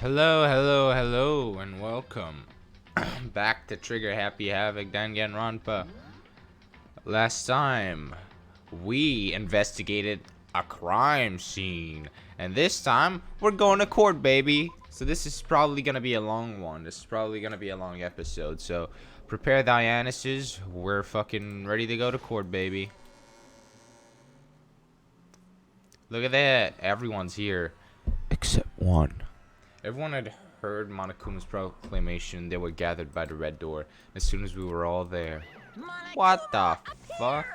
Hello, hello, hello, and welcome back to Trigger Happy Havoc Danganronpa. Last time, we investigated a crime scene, and this time, we're going to court, baby. So this is probably gonna be a long one. This is probably gonna be a long episode. So prepare thy anuses. We're fucking ready to go to court, baby. Look at that. Everyone's here, except one. Everyone had heard Monokuma's proclamation. They were gathered by the red door as soon as we were all there. What the fuck?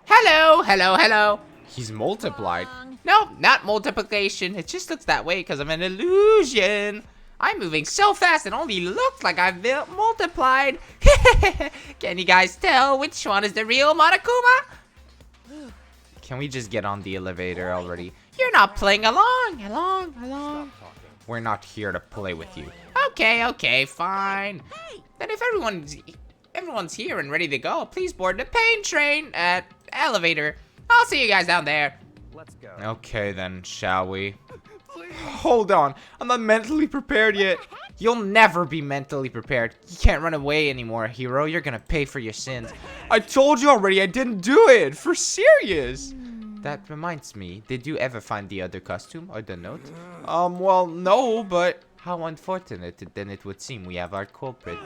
Hello, hello, hello. He's multiplied. Nope, not multiplication. It just looks that way because of an illusion. I'm moving so fast it only looks like I've multiplied. Can you guys tell which one is the real Monokuma? Can we just get on the elevator already? You're not playing along. We're not here to play with you. Okay, fine. Then if everyone's here and ready to go, please board the pain train at elevator. I'll see you guys down there. Let's go. Okay then, shall we? Hold on, I'm not mentally prepared yet. You'll never be mentally prepared. You can't run away anymore, hero. You're gonna pay for your sins. I told you already I didn't do it. For serious. That reminds me, did you ever find the other costume or the note? Well, no, but how unfortunate then it would seem we have our culprit.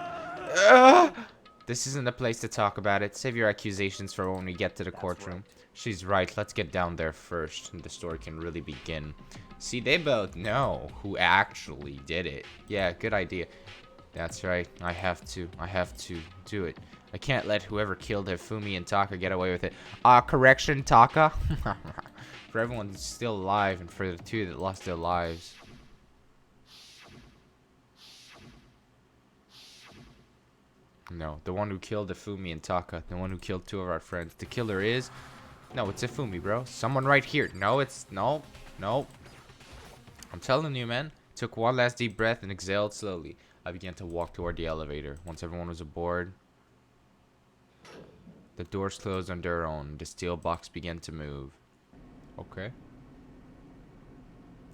This isn't the place to talk about it. Save your accusations for when we get to the courtroom. She's right. Let's get down there first, and the story can really begin. See, they both know who actually did it. Yeah, good idea. That's right. I have to do it. I can't let whoever killed Hifumi and Taka get away with it. Correction, Taka. For everyone who's still alive and for the two that lost their lives. No, the one who killed Hifumi and Taka. The one who killed two of our friends. The killer is... No, it's Hifumi, bro. Someone right here. No, it's... No. I'm telling you, man. Took one last deep breath and exhaled slowly. I began to walk toward the elevator. Once everyone was aboard, the doors closed on their own. The steel box began to move. Okay.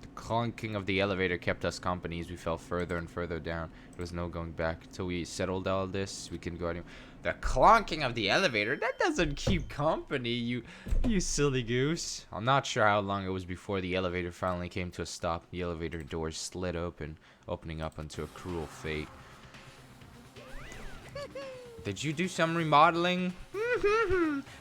The clunking of the elevator kept us company as we fell further and further down. There was no going back. Until we settled all this, we can go anywhere. The clunking of the elevator? That doesn't keep company, you silly goose. I'm not sure how long it was before the elevator finally came to a stop. The elevator doors slid open, opening up onto a cruel fate. Did you do some remodeling?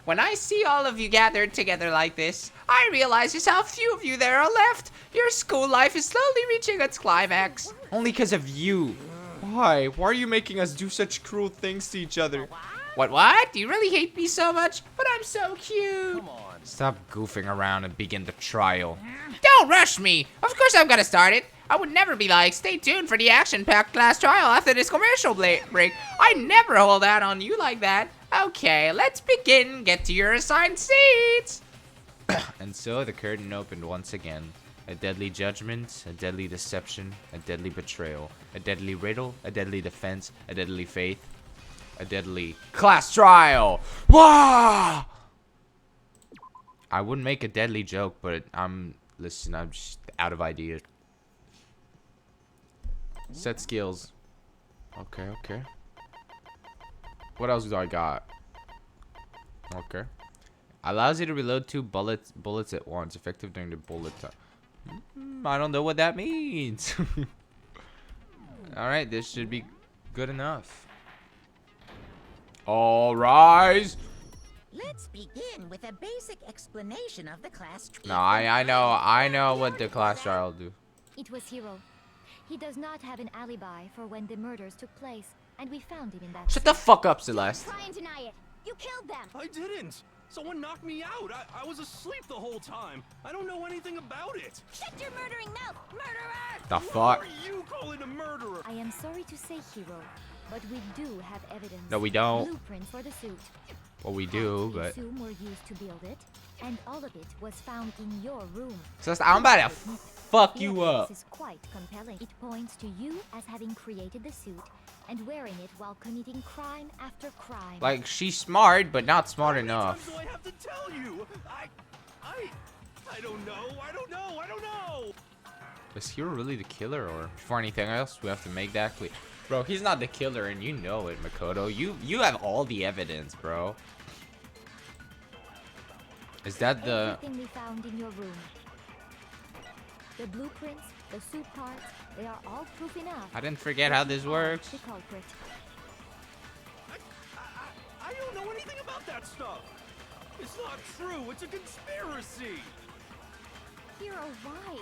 When I see all of you gathered together like this, I realize just how few of you there are left. Your school life is slowly reaching its climax. Only because of you. Why? Why are you making us do such cruel things to each other? What? Do you really hate me so much? But I'm so cute. Come on. Stop goofing around and begin the trial. Don't rush me. Of course I'm gonna start it. I would never be like, stay tuned for the action-packed class trial after this commercial break. I never hold out on you like that. Okay, let's begin. Get to your assigned seats. And so the curtain opened once again. A deadly judgment, a deadly deception, a deadly betrayal, a deadly riddle, a deadly defense, a deadly faith, a deadly class trial. Wah! I wouldn't make a deadly joke, but I'm just out of ideas. Set skills. Okay. What else do I got? Okay. Allows you to reload 2 bullets at once, effective during the bullet time. I don't know what that means. Alright, this should be good enough. All rise. Let's begin with a basic explanation of the class trial. No, I know what the class trial will do. It was Hiro. He does not have an alibi for when the murders took place, and we found him in that. Shut the fuck up, Celeste. Try and deny it. You killed them. I didn't. Someone knocked me out. I was asleep the whole time. I don't know anything about it. Shut your murdering mouth, murderer! The fuck? Who are you calling a murderer? I am sorry to say, Hiro, but we do have evidence. No, we don't. Blueprints for the suit. Well, we do, Parts we but... assume were used to build it, and all of it was found in your room. Celeste, I'm about to fuck you The evidence up. is quite compelling. It points to you as having created the suit and wearing it while committing crime after crime. Like, she's smart, but not smart How many times enough. do I have to tell you? I don't know. Is Hero really the killer, or before anything else, we have to make that clear. Bro, he's not the killer, and you know it, Makoto. You have all the evidence, bro. Is that the... Everything we found in your room. The blueprints, the suit parts, they are all proof enough. I didn't forget how this works. The culprit. I don't know anything about that stuff. It's not true. It's a conspiracy. Hero, why?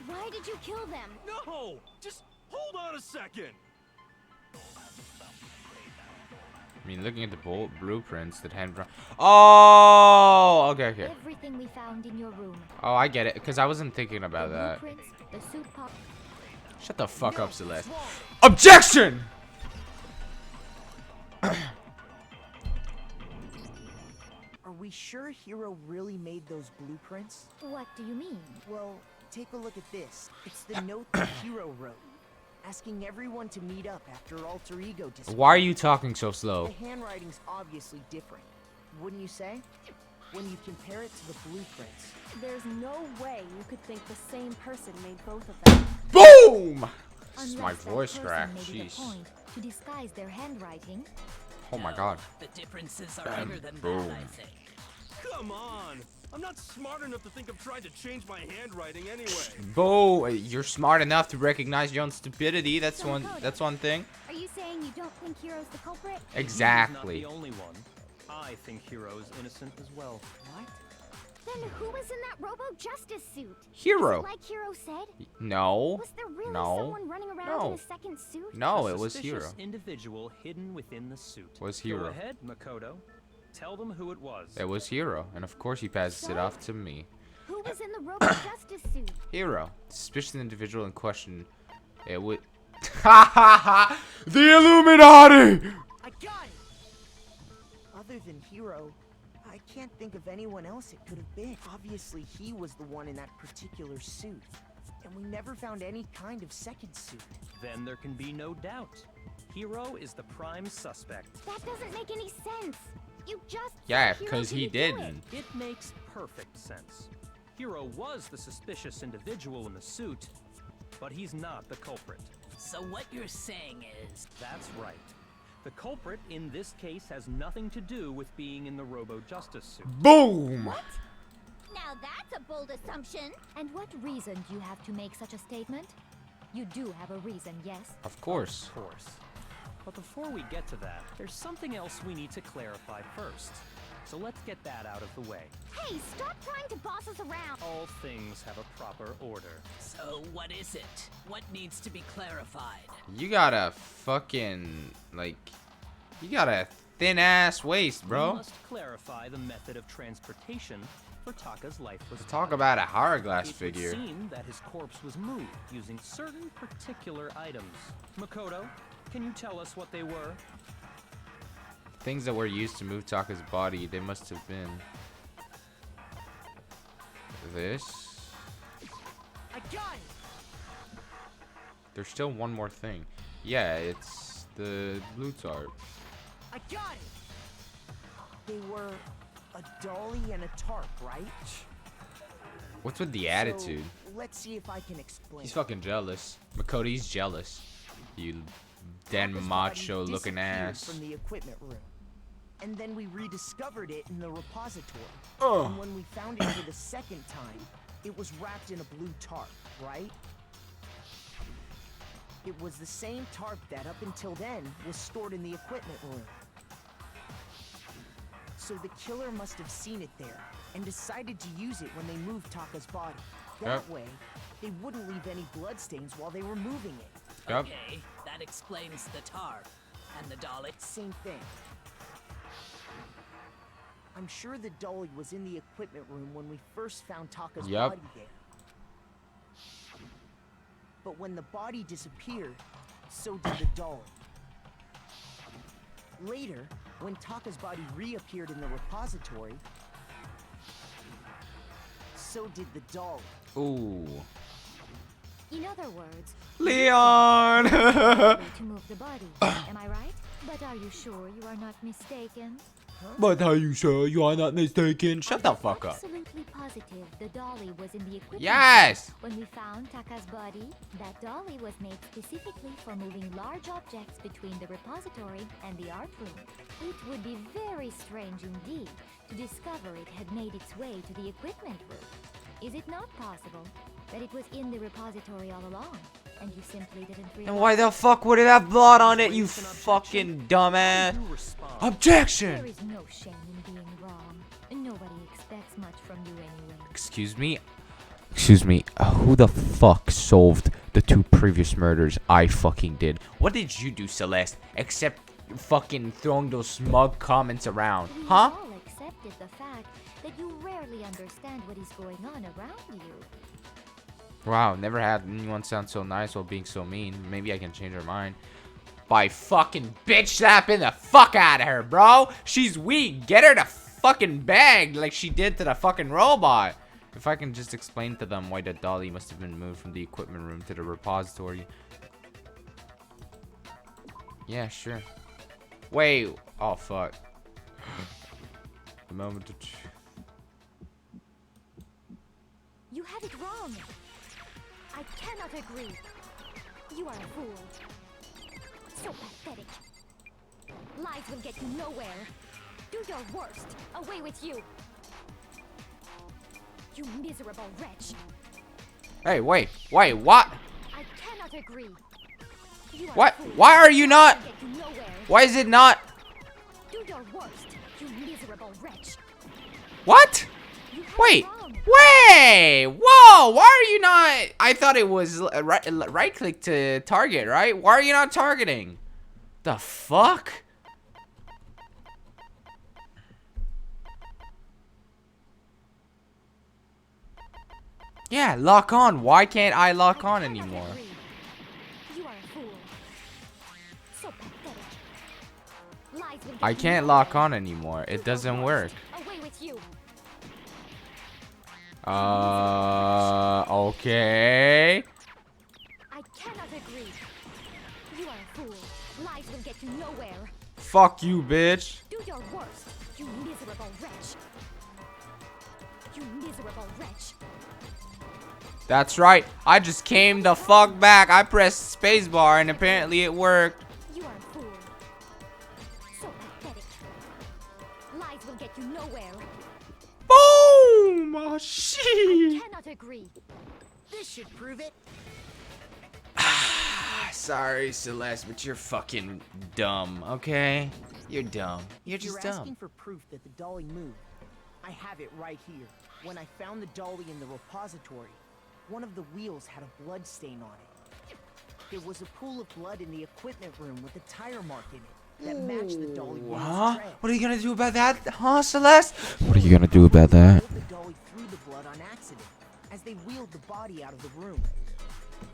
Why did you kill them? No, just hold on a second. I mean, looking at the blueprints that hand... Oh! Okay, okay. Everything we found in your room. Oh, I get it, because I wasn't thinking about The that. blueprints, the suit parts. Shut the fuck up, Celeste. Objection! Are we sure Hero really made those blueprints? What do you mean? Well, take a look at this. It's the note that Hero wrote, asking everyone to meet up after Alter Ego disappeared. Why are you talking so slow? The handwriting's obviously different, wouldn't you say? When you compare it to the blueprints. There's no way you could think the same person made both of them. Boom! This is Unless my that voice person crack. made it a Jeez. point to disguise their handwriting. Oh my god. The differences are Bam, bigger than boom. that, I think. Come on. I'm not smart enough to think of trying to change my handwriting anyway. Bo, you're smart enough to recognize your own stupidity. That's So one. Makoto, That's one thing. Are you saying you don't think Hero's the culprit? Exactly. He's not the only one. I think Hero is innocent as well. What? Then who was in that Robo Justice suit? Hero. Is it like Hero said? No. Was there really No. someone running around No. in a second suit? No, A it was suspicious Hero. individual hidden within the suit. Was Go Hero. ahead, Makoto. Tell them who it was. It was Hero, and of course he passes it off to me. Who was in the Robo Justice suit? Hero. Suspicious individual in question. It would. Ha ha ha! The Illuminati! I got it! Other than Hero, I can't think of anyone else it could have been. Obviously, he was the one in that particular suit. And we never found any kind of second suit. Then there can be no doubt. Hero is the prime suspect. That doesn't make any sense. You just Yeah, said Hero because he didn't do didn't. It makes perfect sense. Hero was the suspicious individual in the suit, but he's not the culprit. So what you're saying is... That's right. The culprit in this case has nothing to do with being in the Robo Justice suit. Boom! What? Now that's a bold assumption. And what reason do you have to make such a statement? You do have a reason, yes? Of course. Of course. But before we get to that, there's something else we need to clarify first. So let's get that out of the way. Hey, stop trying to boss us around. All things have a proper order. So what is it? What needs to be clarified? You got a fucking, like, you got a thin ass waist, We bro. must clarify the method of transportation for Taka's lifeless Talk body. about a hourglass It figure. would seem that his corpse was moved using certain particular items. Makoto, can you tell us what they were? Things that were used to move Taka's body, they must have been this. I got it! There's still one more thing. Yeah, it's the blue tarp. I got it! They were a dolly and a tarp, right? What's with the So, attitude? let's see if I can explain. He's fucking jealous. Makoto's jealous. You Dan Taka's macho body looking disappeared ass. from the equipment room. And then we rediscovered it in the repository. Ugh. And when we found it for the second time, it was wrapped in a blue tarp, right? It was the same tarp that up until then was stored in the equipment room. So the killer must have seen it there and decided to use it when they moved Taka's body. That Yep. way, they wouldn't leave any bloodstains while they were moving it. Yep. Okay, that explains the tarp. And the dolly? Same thing. I'm sure the dolly was in the equipment room when we first found Taka's Yep. body there. But when the body disappeared, so did the dolly. Later, when Taka's body reappeared in the repository, so did the dolly. Ooh. In other words, Leon! way to move the body. Am I right? But are you sure you are not mistaken? But are you sure you are not mistaken? Shut the fuck up. Absolutely positive the dolly was in the equipment. Yes! When we found Taka's body, that dolly was made specifically for moving large objects between the repository and the art room. It would be very strange indeed to discover it had made its way to the equipment room. Is it not possible that it was in the repository all along, and you simply didn't realize? And why the fuck would it have blood on it, you fucking dumbass? You respond. Objection! There is no shame in being wrong, and nobody expects much from you anyway. Excuse me? Excuse me, who the fuck solved the 2 previous murders I fucking did? What did you do, Celeste, except fucking throwing those smug comments around, We huh? all accepted the fact that you rarely understand what is going on around you. Wow, never had anyone sound so nice while being so mean. Maybe I can change her mind. By fucking bitch slapping the fuck out of her, bro! She's weak! Get her to fucking bag like she did to the fucking robot! If I can just explain to them why the dolly must have been moved from the equipment room to the repository. Yeah, sure. Wait. Oh, fuck. The moment to... You have it wrong. I cannot agree. You are a fool. So pathetic. Lies will get you nowhere. Do your worst. Away with you. You miserable wretch. Hey, wait, what? I cannot agree. You are What? a fool. Why are you not? Lies will get you nowhere. Why is it not? Do your worst. You miserable wretch. What? You have Wait, it wrong. wait, whoa, why are you not? I thought it was right click to target, right? Why are you not targeting? The fuck? Yeah, lock on. Why can't I lock on cannot anymore? agree. You are a fool. So pathetic. Lies will get I you can't nowhere. lock on anymore. It doesn't work. Away with you. Okay. I cannot agree. You are a fool. Lies will get you nowhere. Fuck you, bitch. Do your worst, you miserable wretch. You miserable wretch. That's right. I just came the fuck back. I pressed spacebar and apparently it worked. You are a fool. So pathetic. Lies will get you nowhere. Boom! Oh, shit. I cannot agree. This should prove it. Sorry, Celeste, but you're fucking dumb, okay? You're dumb. You're If you're just dumb. asking for proof that the dolly moved, I have it right here. When I found the dolly in the repository, one of the wheels had a blood stain on it. There was a pool of blood in the equipment room with a tire mark in it that matched the dolly wheel's Huh? tread. What are you gonna do about that, huh, Celeste? What are you gonna do about that? The dolly threw the blood on accident as they wheeled the body out of the room.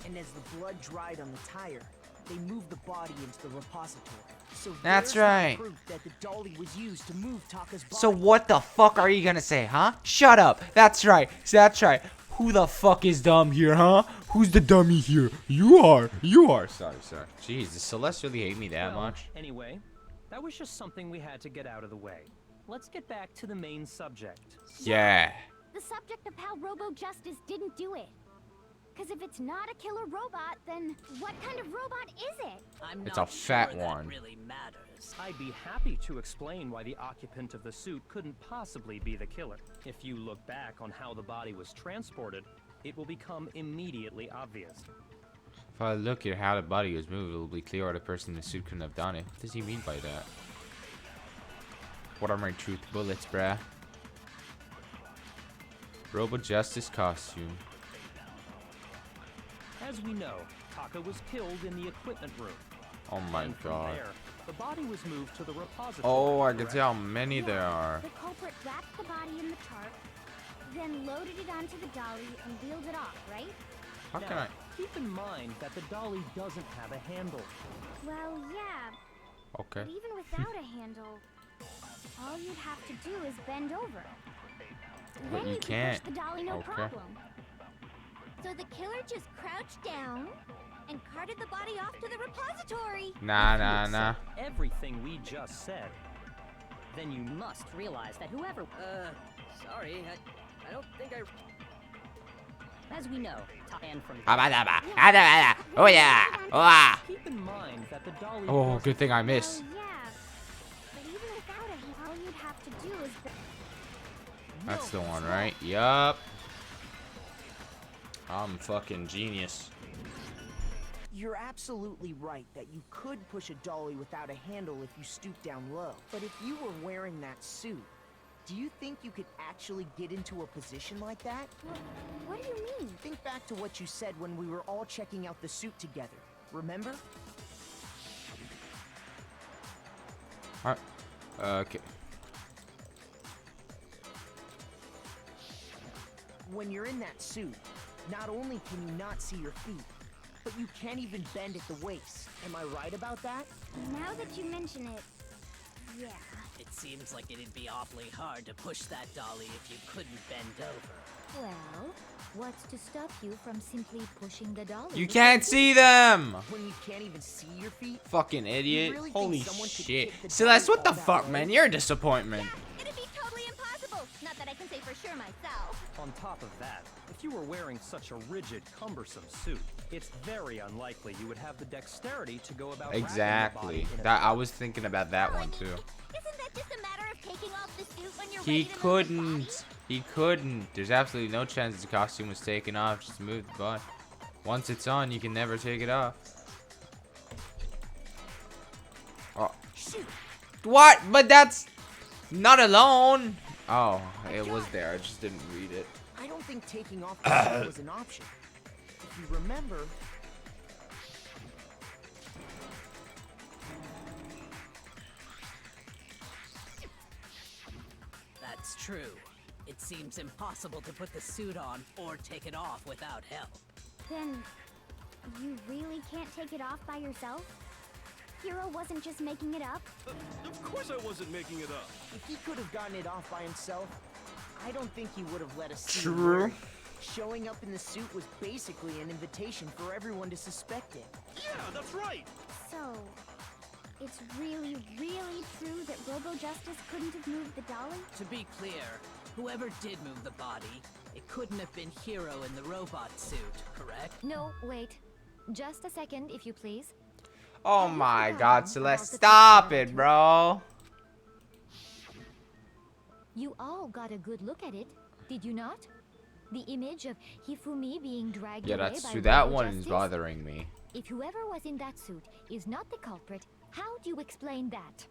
And as the blood dried on the tire, they moved the body into the repository. So That's there's my right. proof that the dolly was used to move Taka's body. So what the fuck are you gonna say, huh? Shut up. That's right. That's right. Who the fuck is dumb here, huh? Who's the dummy here? You are. You are. Sorry. Jeez, does Celeste really hate me that Well, much? Anyway, that was just something we had to get out of the way. Let's get back to the main subject. Yeah. The subject of how Robo Justice didn't do it. Because if it's not a killer robot, then what kind of robot is it? I'm It's not a fat sure that one. really matters. I'd be happy to explain why the occupant of the suit couldn't possibly be the killer. If you look back on how the body was transported, it will become immediately obvious. If I look at how the body was moved, it'll be clear why the person in the suit couldn't have done it. What does he mean by that? What are my truth bullets, bruh? Robo Justice costume. As we know, Taka was killed in the equipment room. Oh my And from god. there, the body was moved to the repository. Oh, I can correct? see how many there are. The culprit wrapped the body in the tarp, then loaded it onto the dolly and wheeled it off, right? How Now, can I? keep in mind that the dolly doesn't have a handle. Well, yeah, Okay. but even without a handle, all you'd have to do is bend over. But Then you you could can't. push the dolly no Okay. problem. So the killer just crouched down and carted the body off to the repository. Nah, If you nah, nah. accept everything we just said, then you must realize that whoever... sorry, I don't think I... As we know, and from... Oh yeah. Ah. Keep in mind that the dolly... Oh, good thing I missed. Oh, yeah. But even without a hand, all you'd have to do is... That's the one, right? Yup. I'm fucking genius. You're absolutely right that you could push a dolly without a handle if you stoop down low. But if you were wearing that suit, do you think you could actually get into a position like that? What do you mean? Think back to what you said when we were all checking out the suit together. Remember? Alright. Okay. When you're in that suit, not only can you not see your feet, but you can't even bend at the waist. Am I right about that? Now that you mention it, yeah. It seems like it'd be awfully hard to push that dolly if you couldn't bend over. Well, what's to stop you from simply pushing the dolly? You can't see them! When you can't even see your feet? Fucking idiot. really think Holy someone could shit. kick the Celeste, dolly what the all that fuck, way? man? You're a disappointment. It'd be totally impossible. Not that I can say for sure myself. On top of that, if you were wearing such a rigid, cumbersome suit, it's very unlikely you would have the dexterity to go about wrapping the Exactly. body in a That I was thinking about that one too. Isn't that just a matter of taking off the suit when you're He ready to move the body? couldn't. He couldn't. There's absolutely no chance the costume was taken off. Just move the body. Once it's on, you can never take it off. Oh. What? But that's not alone. Oh, it was there. I just didn't read it. I don't think taking off the suit was an option. If you remember, That's true. It seems impossible to put the suit on or take it off without help. Then, you really can't take it off by yourself? Hero wasn't just making it up? Of course I wasn't making it up. if he could have gotten it off by himself, I don't think he would have let us see him True. wear it. Showing up in the suit was basically an invitation for everyone to suspect it. Yeah, that's right. So, it's really, really true that Robo Justice couldn't have moved the dolly? To be clear, whoever did move the body, it couldn't have been Hero in the robot suit, correct? No, wait. Just a second, if you please. Oh Have you my forgotten God, about Celeste, the stop picture I it, took? bro. You all got a good look at it, did you not? The image of Hifumi being dragged Yeah, away that's by true. That Robo one is Justice? bothering me. If whoever was in that suit is not the culprit, how do you explain that?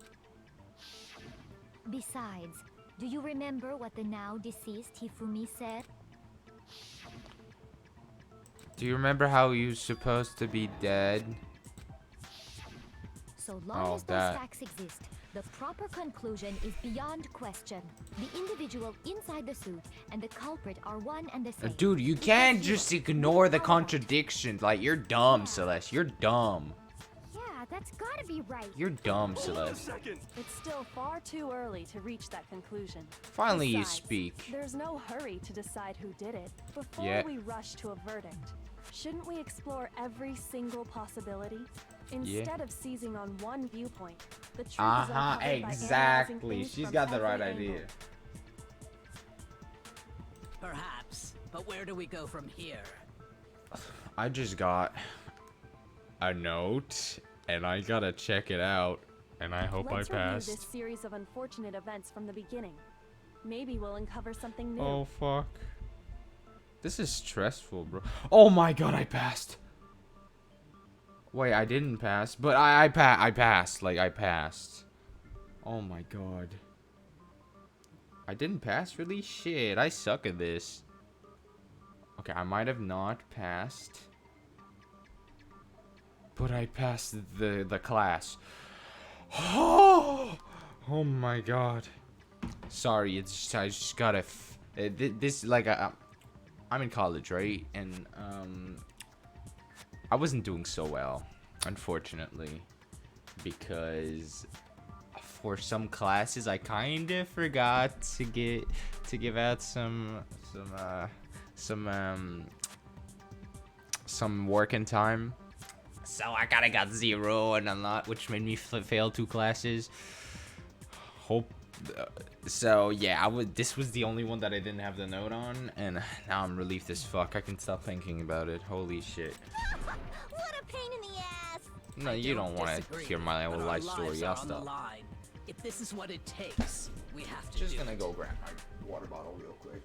Besides, do you remember what the now deceased Hifumi said? Do you remember how he was supposed to be dead? So long Oh, as those that. facts exist, the proper conclusion is beyond question. The individual inside the suit and the culprit are one and the same. Dude, you can't just ignore the contradictions. Like, you're dumb, Celeste. You're dumb. Yeah, that's gotta be right. You're dumb, Hold on a Celeste. second. It's still far too early to reach that conclusion. Finally, you Besides, speak. There's no hurry to decide who did it before Yeah. we rush to a verdict. Shouldn't we explore every single possibility? Instead of seizing on one viewpoint, the truth is uncovered by analyzing Exactly. things She's from got the every right angle. idea. Perhaps, but where do we go from here? I just got a note, and I gotta check it out, and I hope Let's I review passed. this series of unfortunate events from the beginning. Maybe we'll uncover something new. Oh, fuck. This is stressful, bro. Oh my God, I passed. Wait, I didn't pass, but I passed. Like, I passed. Oh my God. I didn't pass, really? Shit, I suck at this. Okay, I might have not passed. But I passed the class. Oh my God. Sorry, it's just, I just gotta. This like I'm in college, right? And I wasn't doing so well, unfortunately, because for some classes I kind of forgot to give out some working time. So I kinda got 0 and a lot, which made me fail 2 classes. So yeah, this was the only one that I didn't have the note on, and now I'm relieved as fuck. I can stop thinking about it. Holy shit. What a pain in the ass! No, you don't want to Disagree, hear my but whole our life lives story. are I'll on the stop. line. If this is what it takes, we have to Just do gonna it. go grab my water bottle real quick.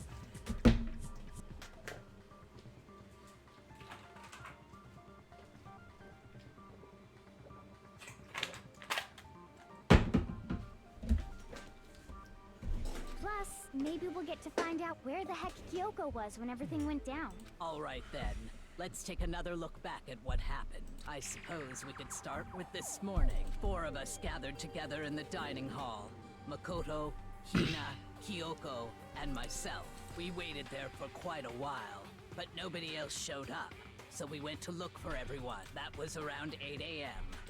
Plus, maybe we'll get to find out where the heck Kyoko was when everything went down. All right then. Let's take another look back at what happened. I suppose we could start with this morning. 4 of us gathered together in the dining hall. Makoto, Hina, Kyoko, and myself. We waited there for quite a while, but nobody else showed up. So we went to look for everyone. That was around 8 a.m.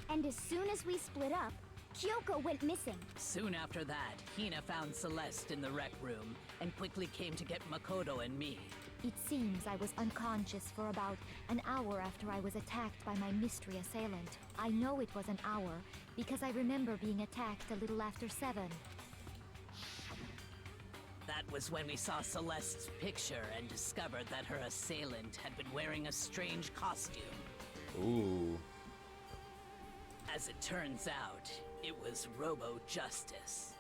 And as soon as we split up, Kyoko went missing. Soon after that, Hina found Celeste in the rec room and quickly came to get Makoto and me. It seems I was unconscious for about an hour after I was attacked by my mystery assailant. I know it was an hour because I remember being attacked a little after 7. That was when we saw Celeste's picture and discovered that her assailant had been wearing a strange costume. Ooh. As it turns out, it was Robo Justice.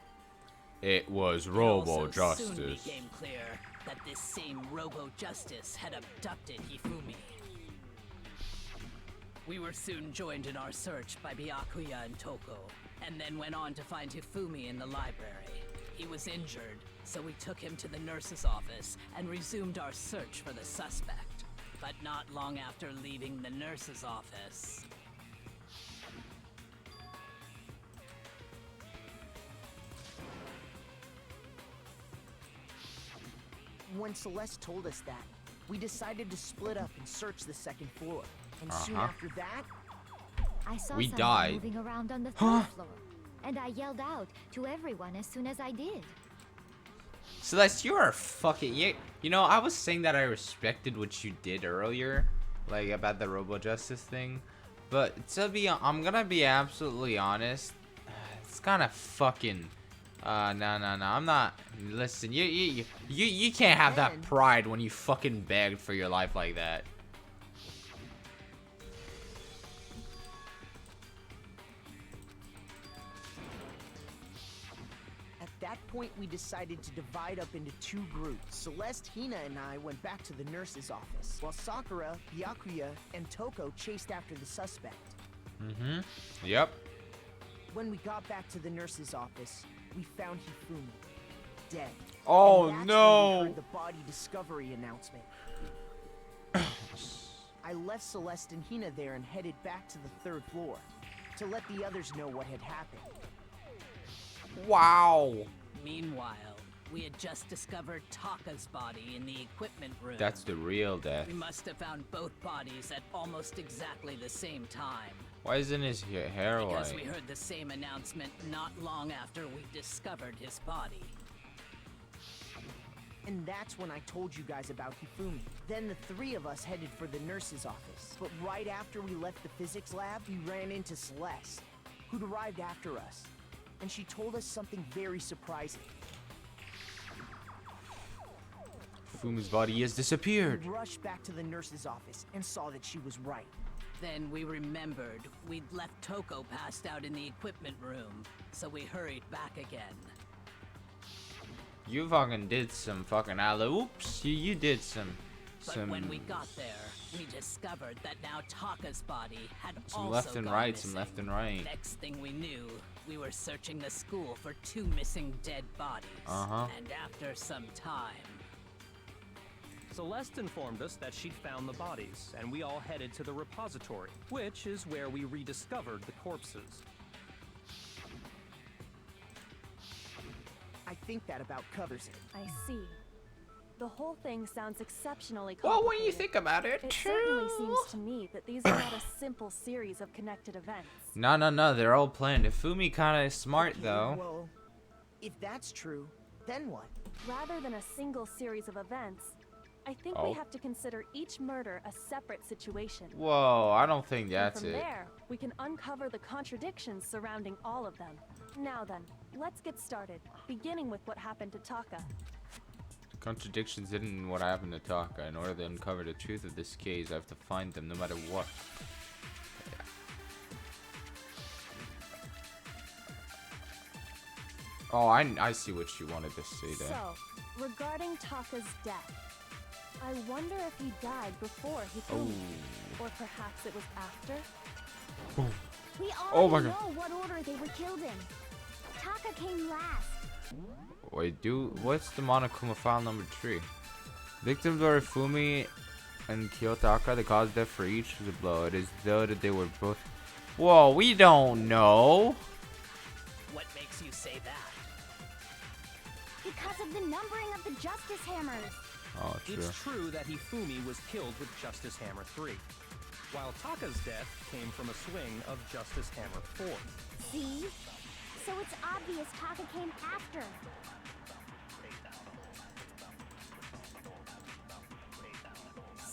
It was It Robo also Justice. soon became clear that this same Robo Justice had abducted Hifumi. We were soon joined in our search by Byakuya and Toko, and then went on to find Hifumi in the library. He was injured, so we took him to the nurse's office and resumed our search for the suspect. But not long after leaving the nurse's office, When Celeste told us that, we decided to split up and search the second floor. And soon after that, I saw We someone died. moving around on the 3rd floor, and I yelled out to everyone as soon as I did. Celeste, you are fucking. You know, I was saying that I respected what you did earlier, like about the Robo Justice thing, but I'm gonna be absolutely honest. It's kind of fucking. No. I'm not. Listen, you can't have that pride when you fucking begged for your life like that. at that point we decided to divide up into 2 groups. Celeste, Hina, and I went back to the nurse's office, while Sakura, Byakuya, and Toko chased after the suspect. Mm-hmm. Yep. When we got back to the nurse's office, we found Hifumi dead. Oh, And that's no. when we heard the body discovery announcement. I left Celeste and Hina there and headed back to the 3rd floor to let the others know what had happened. Wow. meanwhile, we had just discovered Taka's body in the equipment room. That's the real death. We must have found both bodies at almost exactly the same time. Why isn't his hair Because white? we heard the same announcement not long after we discovered his body. And that's when I told you guys about Hifumi. Then the 3 of us headed for the nurse's office. But right after we left the physics lab, we ran into Celeste, who'd arrived after us. And she told us something very surprising. Fumi's body has disappeared. We rushed back to the nurse's office and saw that she was right. Then we remembered we'd left Toko passed out in the equipment room, so we hurried back again. You fucking did some fucking oops. You did some. But when we got there, we discovered that now Taka's body had Some also left and gone right, missing. some left and right. Next thing we knew, we were searching the school for 2 missing dead bodies. And after some time, Celeste informed us that she'd found the bodies, and we all headed to the repository, which is where we rediscovered the corpses. I think that about covers it. I see. The whole thing sounds exceptionally Well, complicated. when you think about it, It certainly seems to me that these are not a simple series of connected events. No, they're all planned. Fumi kinda is smart Okay, though. Well, if that's true, then what? Rather than a single series of events, I think Oh. we have to consider each murder a separate situation. Whoa, I don't think And that's from it. there, we can uncover the contradictions surrounding all of them. Now then, let's get started, beginning with what happened to Taka. Contradictions in what happened to Taka. In order to uncover the truth of this case, I have to find them no matter what. Oh, I see what she wanted to say there. So, regarding Taka's death, I wonder if he died before Hifumi, or perhaps it was after? We Oh my already God. know what order they were killed in. Taka came last. Wait, what's the Monokuma file number 3? Victims were Fumi and Kiyotaka. The cause of death for each was a blow. It is though that they were both. Whoa, we don't know. What makes you say that? Because of the numbering of the Justice Hammers. Oh, true. It's true that Hifumi was killed with Justice Hammer 3, while Taka's death came from a swing of Justice Hammer 4. See? So it's obvious Taka came after.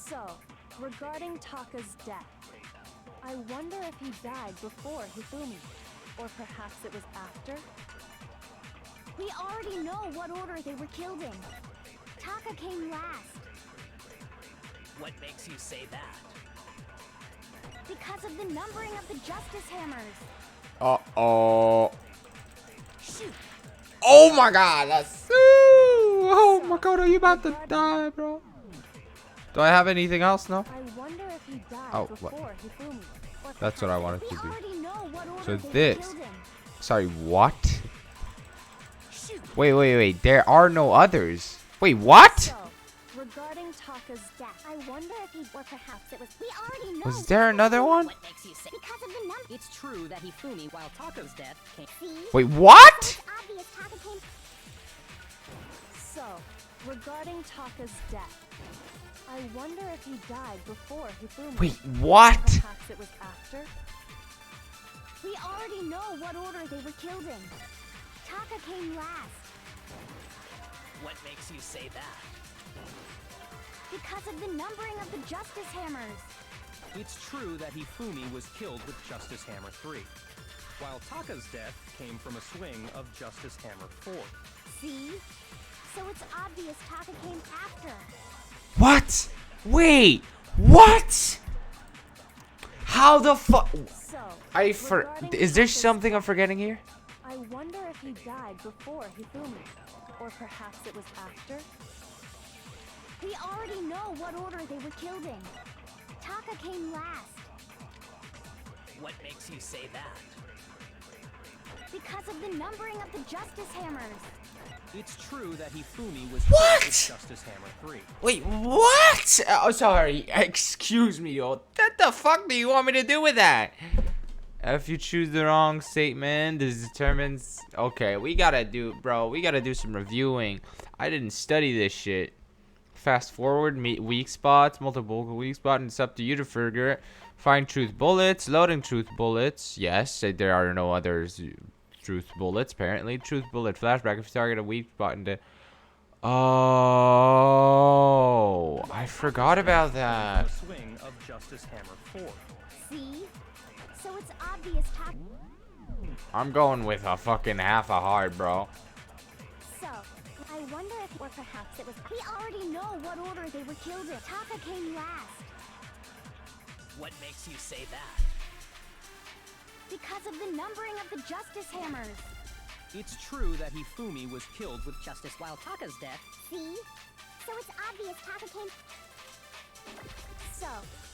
So, regarding Taka's death, I wonder if he died before Hifumi, or perhaps it was after? We already know what order they were killed in. Taka came last. What makes you say that? Because of the numbering of the Justice Hammers. Uh-oh. Oh my God, that's... Oh my God, are you about to die, bro? Do I have anything else? No? I wonder if he died Oh, before what? Hifumi, or That's what I perhaps wanted We to do. already know what order So they were this. killed in. Sorry, what? Wait. There are no others. Wait, what? So, regarding Taka's death, I wonder if he, or perhaps it was. We already know. Was there another one? What makes you say? Because of the number. It's true that Hifumi, while Taka's death came. See? Wait, what? It's obvious Taka came. So, regarding Taka's death, I wonder if he died before Hifumi. Wait, what? Perhaps it was after? We already know what order they were killed in. Taka came last. What makes you say that? Because of the numbering of the Justice Hammers. It's true that Hifumi was killed with Justice Hammer 3, while Taka's death came from a swing of Justice Hammer 4. See? So it's obvious Taka came after. What? Wait, what? How the fuck? So, regarding Is there Taka's something I'm death, forgetting here? I wonder if he died before Hifumi, or perhaps it was after? We already know what order they were killed in. Taka came last. What makes you say that? Because of the numbering of the Justice Hammers. It's true that Hifumi was What? killed with Justice Hammer 3. Wait, what? Oh, sorry. Excuse me, yo. What the fuck do you want me to do with that? If you choose the wrong statement, this determines... Okay, we gotta do some reviewing. I didn't study this shit. Fast forward, meet weak spots, multiple weak spots, and it's up to you to figure it. Find truth bullets, loading truth bullets. Yes, there are no others. Truth bullets, apparently. Truth bullet flashback if you target a weak spot and... Oh, I forgot about that. A swing of Justice Hammer 4. See? So it's obvious Taka. I'm going with a fucking half a heart, bro. So, I wonder if, or perhaps it was. We already know what order they were killed in. Taka came last. What makes you say that? Because of the numbering of the Justice Hammers. It's true that Hifumi was killed with Justice, while Taka's death. See? So it's obvious Taka came. So,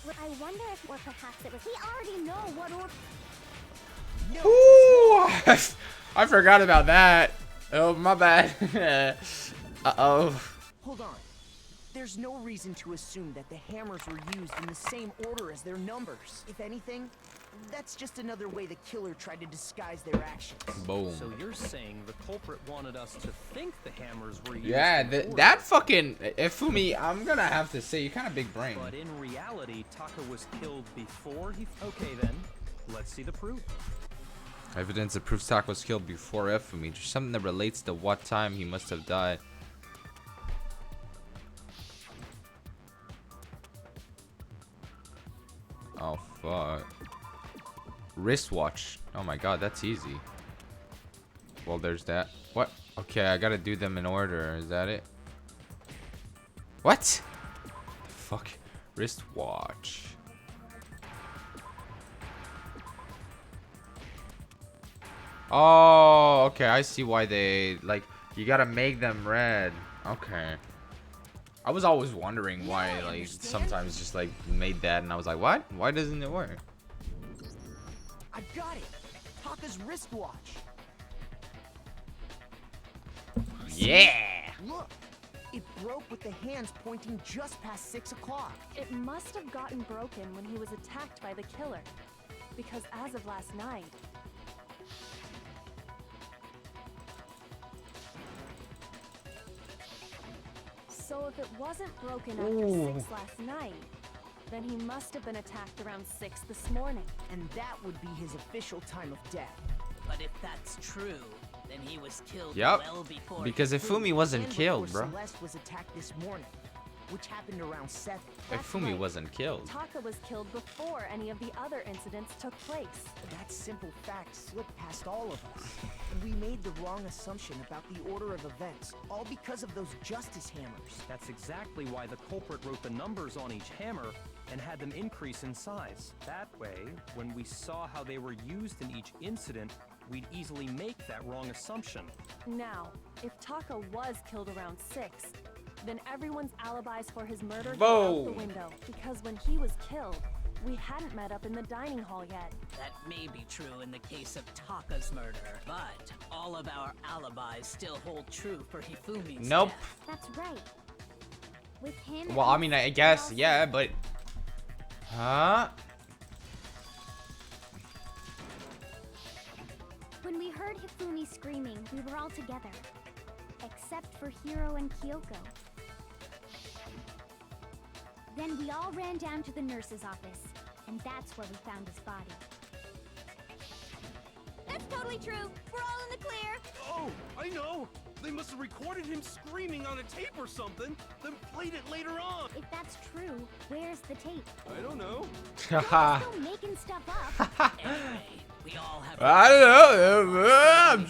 I wonder if, or perhaps it was. We already know what order. Ooh, I forgot about that. Oh, my bad. Uh-oh. Hold on. There's no reason to assume that the hammers were used in the same order as their numbers. If anything, that's just another way the killer tried to disguise their actions. Boom. So you're saying the culprit wanted us to think the hammers were used Yeah, in order, that fucking... Ifumi, I'm gonna have to say, you kind of big brain. but in reality, Taka was killed before he... Okay then, let's see the proof. Evidence that proves Taka was killed before Ifumi. Just something that relates to what time he must have died. Oh, fuck. Wristwatch. Oh my god, that's easy. Well, there's that. What? Okay, I gotta do them in order. Is that it? What? The fuck? Wristwatch. Oh, okay. I see why they like. You gotta make them red. Okay. I was always wondering why, like, sometimes just like made that, and I was like, what? Why doesn't it work? I got it. Taka's wristwatch. Yeah. Look, it broke with the hands pointing just past 6 o'clock. It must have gotten broken when he was attacked by the killer. Because as of last night, so if it wasn't broken after 6 last night, then he must have been attacked around 6 this morning. And that would be his official time of death. But if that's true, then he was killed Yep. well before. Because Ifumi wasn't And killed, before bro. Celeste was attacked this morning, which happened around 7. That's Ifumi right. wasn't killed. Taka was killed before any of the other incidents took place. That simple fact slipped past all of us. We made the wrong assumption about the order of events, all because of those justice hammers. That's exactly why the culprit wrote the numbers on each hammer and had them increase in size. That way, when we saw how they were used in each incident, we'd easily make that wrong assumption. Now, if Taka was killed around 6, then everyone's alibis for his murder go out the Boom. window. Because when he was killed, we hadn't met up in the dining hall yet. That may be true in the case of Taka's murder, but all of our alibis still hold true for Hifumi's Nope. death. That's right. With him. Well, I and mean, I guess, Celeste- yeah, but. Huh? When we heard Hifumi screaming, we were all together. Except for Hiro and Kyoko. Then we all ran down to the nurse's office, and that's where we found his body. That's totally true. We're all in the clear. Oh, I know. They must have recorded him screaming on a tape or something, then played it later on. If that's true, where's the tape? I don't know. Haha. Still making stuff up. Anyway, we all have. I don't know. I'm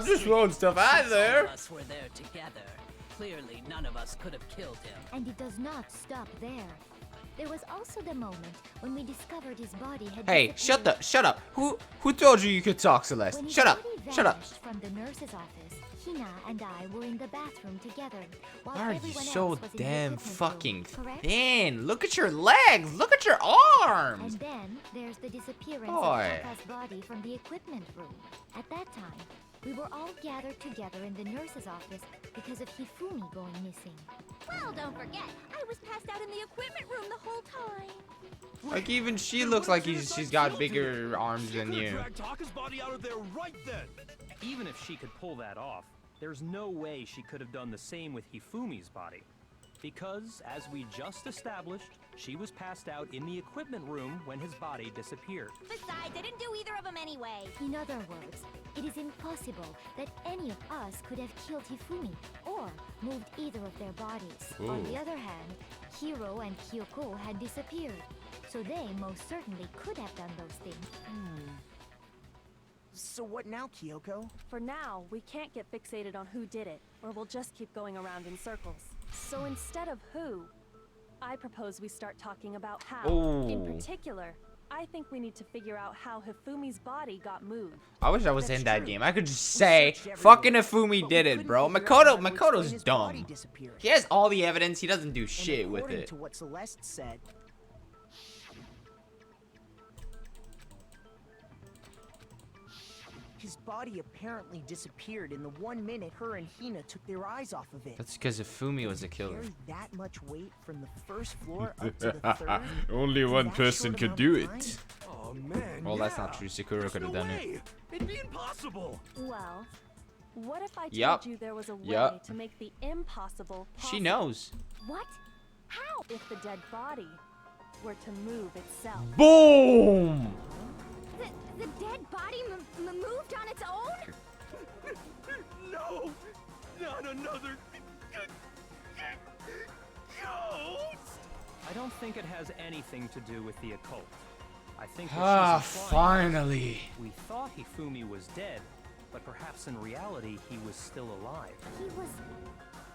just throwing stuff out Since all there. of us were there together. Clearly, none of us could have killed him. And it does not stop there. There was also the moment when we discovered his body had Hey, disappeared. shut up. Who told you you could talk, Celeste? When his Shut up. body Shut up. vanished from the nurse's office, Hina and I were in the bathroom together. While Why are you everyone so else was in the damn equipment room, fucking correct? thin? Look at your legs. Look at your arms. And then there's the disappearance Boy. of Taka's body from the equipment room. At that time, we were all gathered together in the nurse's office because of Hifumi going missing. Well, don't forget, I was passed out in the equipment room the whole time. Like even she Then looks what like if genocide she's got killed him? bigger arms She than could've you. dragged Taka's body out of there right then. Even if she could pull that off, there's no way she could have done the same with Hifumi's body. Because, as we just established, she was passed out in the equipment room when his body disappeared. Besides, I didn't do either of them anyway. In other words, it is impossible that any of us could have killed Hifumi or moved either of their bodies. On the Ooh. other hand, Hiro and Kyoko had disappeared, so they most certainly could have done those things. So what now, Kyoko? For now, we can't get fixated on who did it, or we'll just keep going around in circles. So instead of who, I propose we start talking about how. In Ooh. particular, I think we need to figure out how Hifumi's body got moved. I wish I was That's in that true. game. I could just We say, searched fucking everywhere, Ifumi but did we it, couldn't bro. figure out how to Makoto's explain his body dumb. disappearing. He has all the evidence. He doesn't do And shit with according it. to what Celeste said, his body apparently disappeared in the 1 minute her and Hina took their eyes off of it. That's because Ifumi was a killer. Carry that much weight from the first floor up to the third? Only in one that person short could amount do of it. time? Oh man. Well, that's not yeah. true. Sakura There's could have no done it. way. It'd be impossible. Well, what if I told Yup. you there was a way Yup. to make the impossible possible? She knows. What? How? If the dead body were to move itself. Boom! The dead body moved on its own? No, not another ghost. I don't think it has anything to do with the occult. I think what Ah, she's implying is finally. we thought Hifumi was dead, but perhaps in reality he was still alive. He was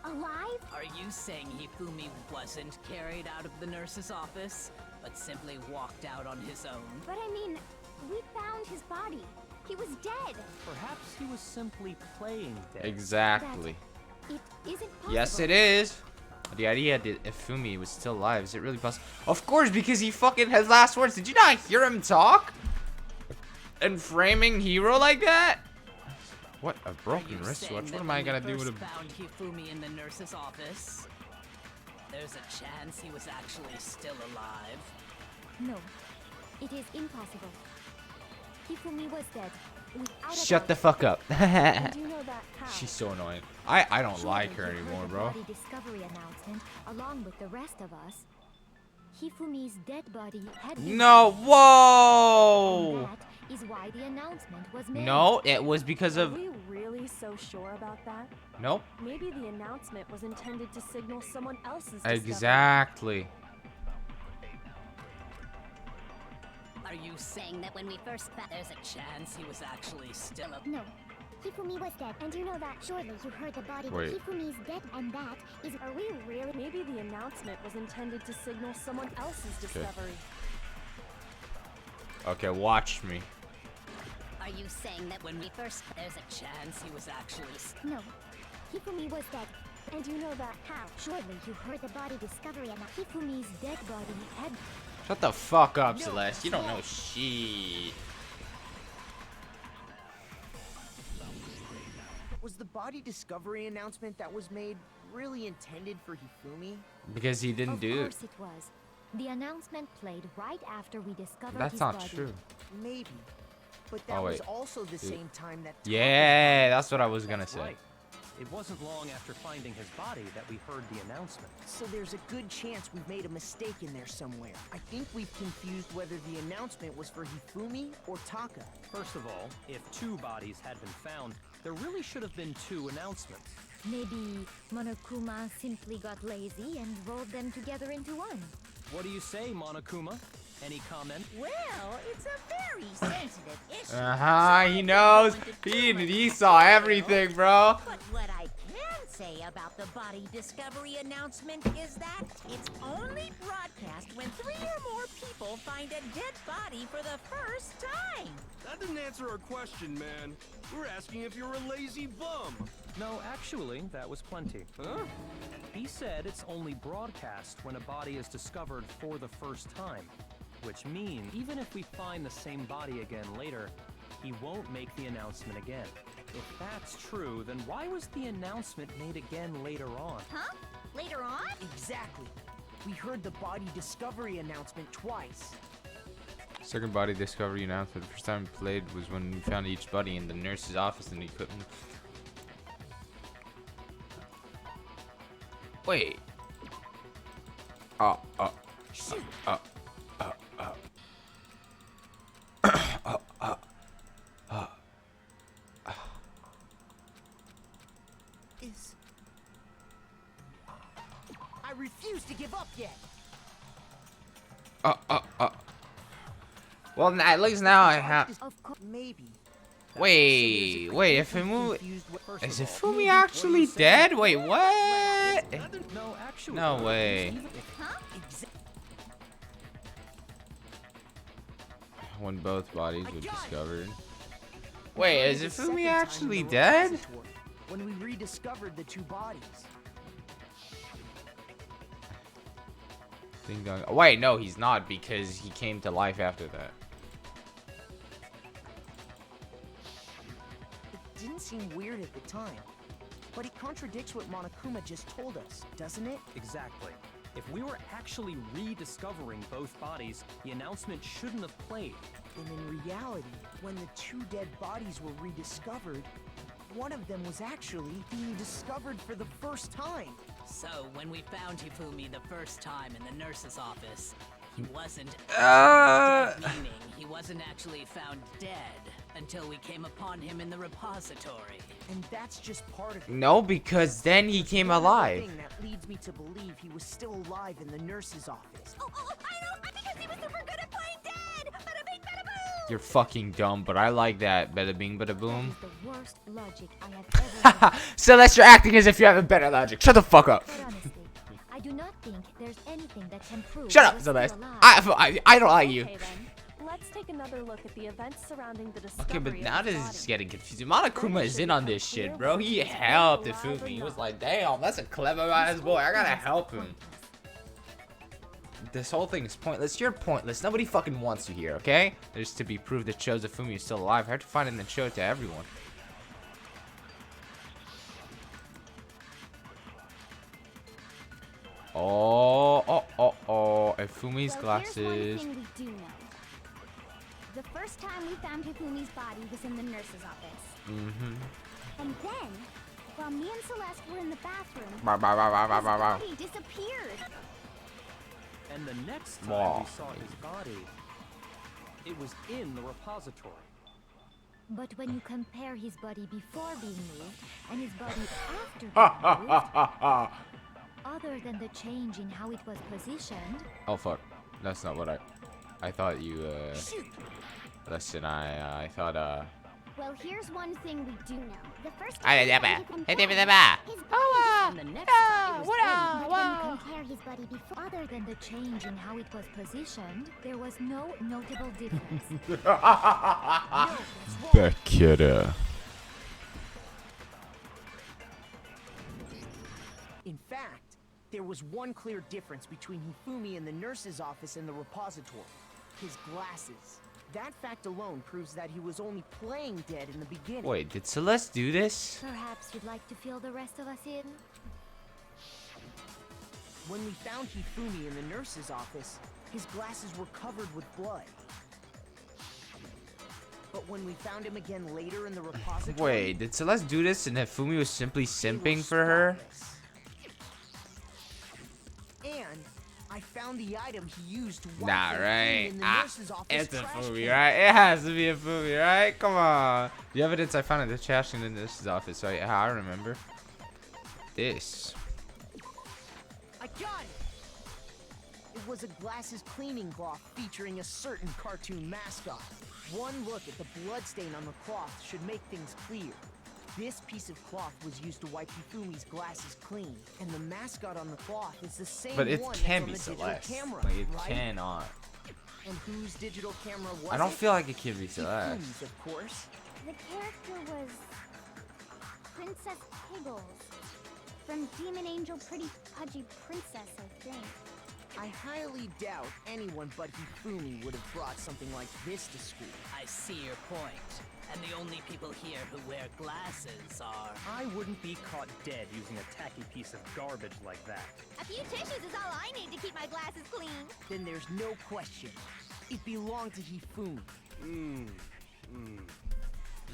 alive? Are you saying Hifumi wasn't carried out of the nurse's office, but simply walked out on his own? But I mean, we found his body. He was dead. Perhaps he was simply playing dead. Exactly. It isn't possible. Yes, it is. The idea that Ifumi was still alive, is it really possible? Of course, because he fucking has last words. Did you not hear him talk? And framing Hero like that? What a broken wristwatch. What am I gonna do with a... found Hifumi in the nurse's office? There's a chance he was actually still alive. No, it is impossible. Hifumi was dead. Without a Shut the doubt. fuck up. And you know that how? She's so annoying. I don't Surely like her you heard anymore, the bro. body discovery announcement along with the rest of us. Hifumi's dead body had been No, found, whoa! and that is why the announcement was made. No, it was because Are of... we really so sure about that? Nope. Maybe the announcement was intended to signal someone else's discovery. Exactly. Are you saying that when we first found there's a chance he was actually still alive? No. Hifumi was dead, and you know that. Surely you heard the body. Wait. Hifumi's dead, and that is. Are we really? Maybe the announcement was intended to signal someone else's discovery. Okay, watch me. Are you saying that when we first there's a chance he was actually No. Hifumi was dead. And you know that how? Surely you heard the body discovery, and Hifumi's dead body had. Shut the fuck up, Celeste. You don't know shit. Was the body discovery announcement that was made really intended for Hifumi? Because he didn't Of do it. course it was. The announcement played right after we discovered That's his not body. true. Maybe. But that Oh, was wait. also the same time that... Yeah, that's what I was gonna That's say. right. It wasn't long after finding his body that we heard the announcement. So there's a good chance we've made a mistake in there somewhere. I think we've confused whether the announcement was for Hifumi or Taka. First of all, if 2 bodies had been found, there really should have been 2 announcements. Maybe Monokuma simply got lazy and rolled them together into one. What do you say, Monokuma? Any comment? Well, it's a very sensitive issue. He knows. He saw everything, bro. But what I can say about the body discovery announcement is that it's only broadcast when 3 or more people find a dead body for the first time. That didn't answer our question, man. We're asking if you're a lazy bum. No, actually, that was plenty. Huh? He said it's only broadcast when a body is discovered for the first time. Which means, even if we find the same body again later, he won't make the announcement again. If that's true, then why was the announcement made again later on? Huh? Later on? Exactly. We heard the body discovery announcement twice. Second body discovery announcement. The first time we played was when we found each body in the nurse's office and he couldn't. Wait. I refuse to give up yet. Well, at least now I have. Of course. Maybe. Wait, if Ifumi First is of all, Ifumi actually dead? Wait, what? no, actually, No way. Huh? When both bodies were got it. discovered. We Wait, heard is it the second Ifumi time in actually the dead? repository, when we rediscovered the 2 bodies. Ding dong. Wait, no, he's not because he came to life after that. It didn't seem weird at the time, but it contradicts what Monokuma just told us, doesn't it? Exactly. If we were actually rediscovering both bodies, the announcement shouldn't have played. And in reality, when the 2 dead bodies were rediscovered, one of them was actually being discovered for the first time. So, when we found Hifumi the first time in the nurse's office, he wasn't meaning he wasn't actually found dead until we came upon him in the repository. And that's just part of it. No, because then he came One other alive. thing that leads me to believe he was still alive in the nurse's office. I know! Because he was super good at playing dead! Bada bing, bada You're fucking dumb, but I like that. Bada bing, bada boom. That is the worst logic I have ever heard. Celeste, you're acting as if you have a better logic. Shut the fuck up. But honestly, I do not think there's anything that can prove Shut he up, was still Celeste. alive. I don't like you. Okay then, let's take another look at the events surrounding the discovery Okay, but of now his this body. is getting confusing. Monokuma is in on this shit, bro. He helped Ifumi. He was like, damn, that's a clever ass boy. I gotta help him. This whole thing is pointless. You're pointless. Nobody fucking wants you here, okay? There's to be proved that shows Ifumi is still alive. I have to find it and show it to everyone. Oh. Ifumi's glasses. Here's one thing we do know. The first time we found Hifumi's body was in the nurse's office. Mm-hmm. And then, while me and Celeste were in the bathroom, his Wow. body disappeared. And the next time Wow. we saw his body, it was in the repository. But when you compare his body before being moved and his body after being moved, other than the change in how it was positioned, Oh fuck. That's not what I thought you listen, I thought Well, here's one thing we do know. The first I time we did found that. Hifumi's I did body, that. his body And the next time it was But when you compare his body before, other than the change in how it was positioned, there was no notable difference. Bekira. In fact, there was one clear difference between Hifumi in the nurse's office and the repository. His glasses. That fact alone proves that he was only playing dead in the beginning. Wait, did Celeste do this? Perhaps you'd like to fill the rest of us in? When we found Hifumi in the nurse's office, his glasses were covered with blood. But when we found him again later in the repository... Wait, did Celeste do this and Hifumi was simply they were simping for her? spotless. And I found the item he used to wipe Nah, the right? Hifumi in the nurse's office It's a trash Fumi, can. right? It has to be a Fumi, right? Come on. The evidence I found in the trash in the nurse's office, right? Yeah, I remember. This. I got it! It was a glasses cleaning cloth featuring a certain cartoon mascot. One look at the bloodstain on the cloth should make things clear. This piece of cloth was used to wipe Hifumi's glasses clean, and the mascot on the cloth is the same But it one can that's be on the digital Celeste. camera, Like, it right? cannot. And whose digital camera was I don't it? feel like it can be Celeste. Hifumi's, of course. the character was Princess Piggles from Demon Angel Pretty Pudgy Princess, I think. I highly doubt anyone but Hifumi would have brought something like this to school. I see your point. And the only people here who wear glasses are... I wouldn't be caught dead using a tacky piece of garbage like that. A few tissues is all I need to keep my glasses clean. Then there's no question. It belonged to Hifumi.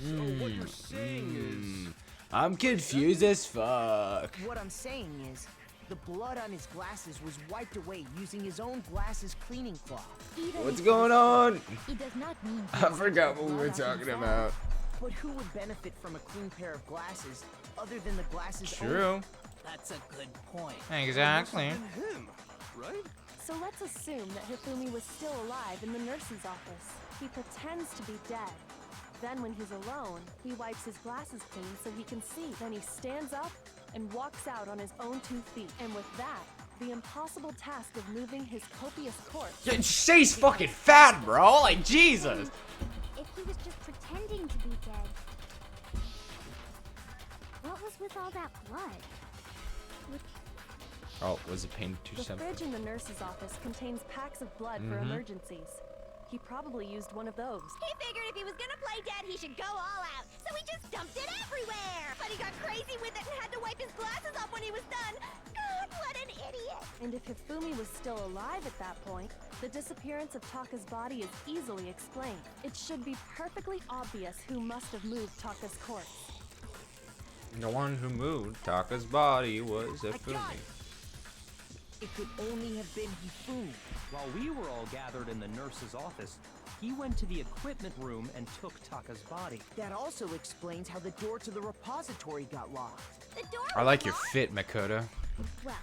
So what you're saying I'm confused as fuck. What I'm saying is, the blood on his glasses was wiped away using his own glasses cleaning cloth. Even What's if going on? it does not mean I forgot what we were talking about. But who would benefit from a clean pair of glasses other than the glasses True. That's a good point. Exactly. is him, right? So let's assume that Hifumi was still alive in the nurse's office. He pretends to be dead. Then when he's alone, he wipes his glasses clean so he can see. Then he stands up and walks out on his own 2 feet. And with that, the impossible task of moving his copious corpse. Yeah, she's fucking fat, bro. Like, Jesus. If he was just pretending to be dead, what was with all that blood? Oh, was it painted too The simple? fridge in the nurse's office contains packs of blood for emergencies. He probably used one of those. He figured if he was gonna play dead, he should go all out. So he just dumped it everywhere. But he got crazy with it and had to wipe his glasses off when he was done. God, what an idiot. And if Hifumi was still alive at that point, the disappearance of Taka's body is easily explained. It should be perfectly obvious who must have moved Taka's corpse. The one who moved Taka's body was I got Ifumi. it. It could only have been Hifumi. While we were all gathered in the nurse's office, he went to the equipment room and took Taka's body. That also explains how the door to the repository got locked. The door I was like your locked. fit, Makoto. Well,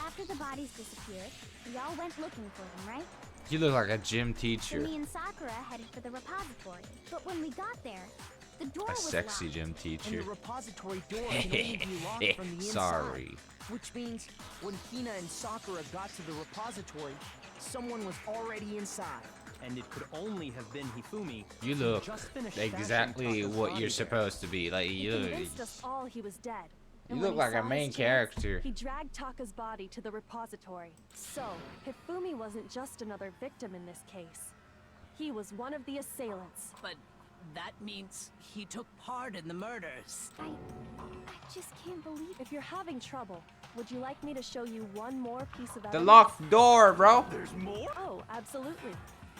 after the bodies disappeared, we all went looking for them, right? You look like a gym teacher. Me and Sakura headed for the repository, but when we got there, the door A was sexy locked. gym And teacher. the repository door can only be locked from the inside. Sorry. Which means when Hina and Sakura got to the repository, someone was already inside. And it could only have been Hifumi. You who look just finished stashing exactly Taka's what body you're there. supposed to be. Like He you. convinced us all he was dead. You And look when he like a saw his main chance, character. He dragged Taka's body to the repository. So, Hifumi wasn't just another victim in this case. He was one of the assailants. But that means he took part in the murders. I just can't believe If you're having trouble, would you like me to show you one more piece of The evidence? locked door, bro. There's more? Oh, absolutely.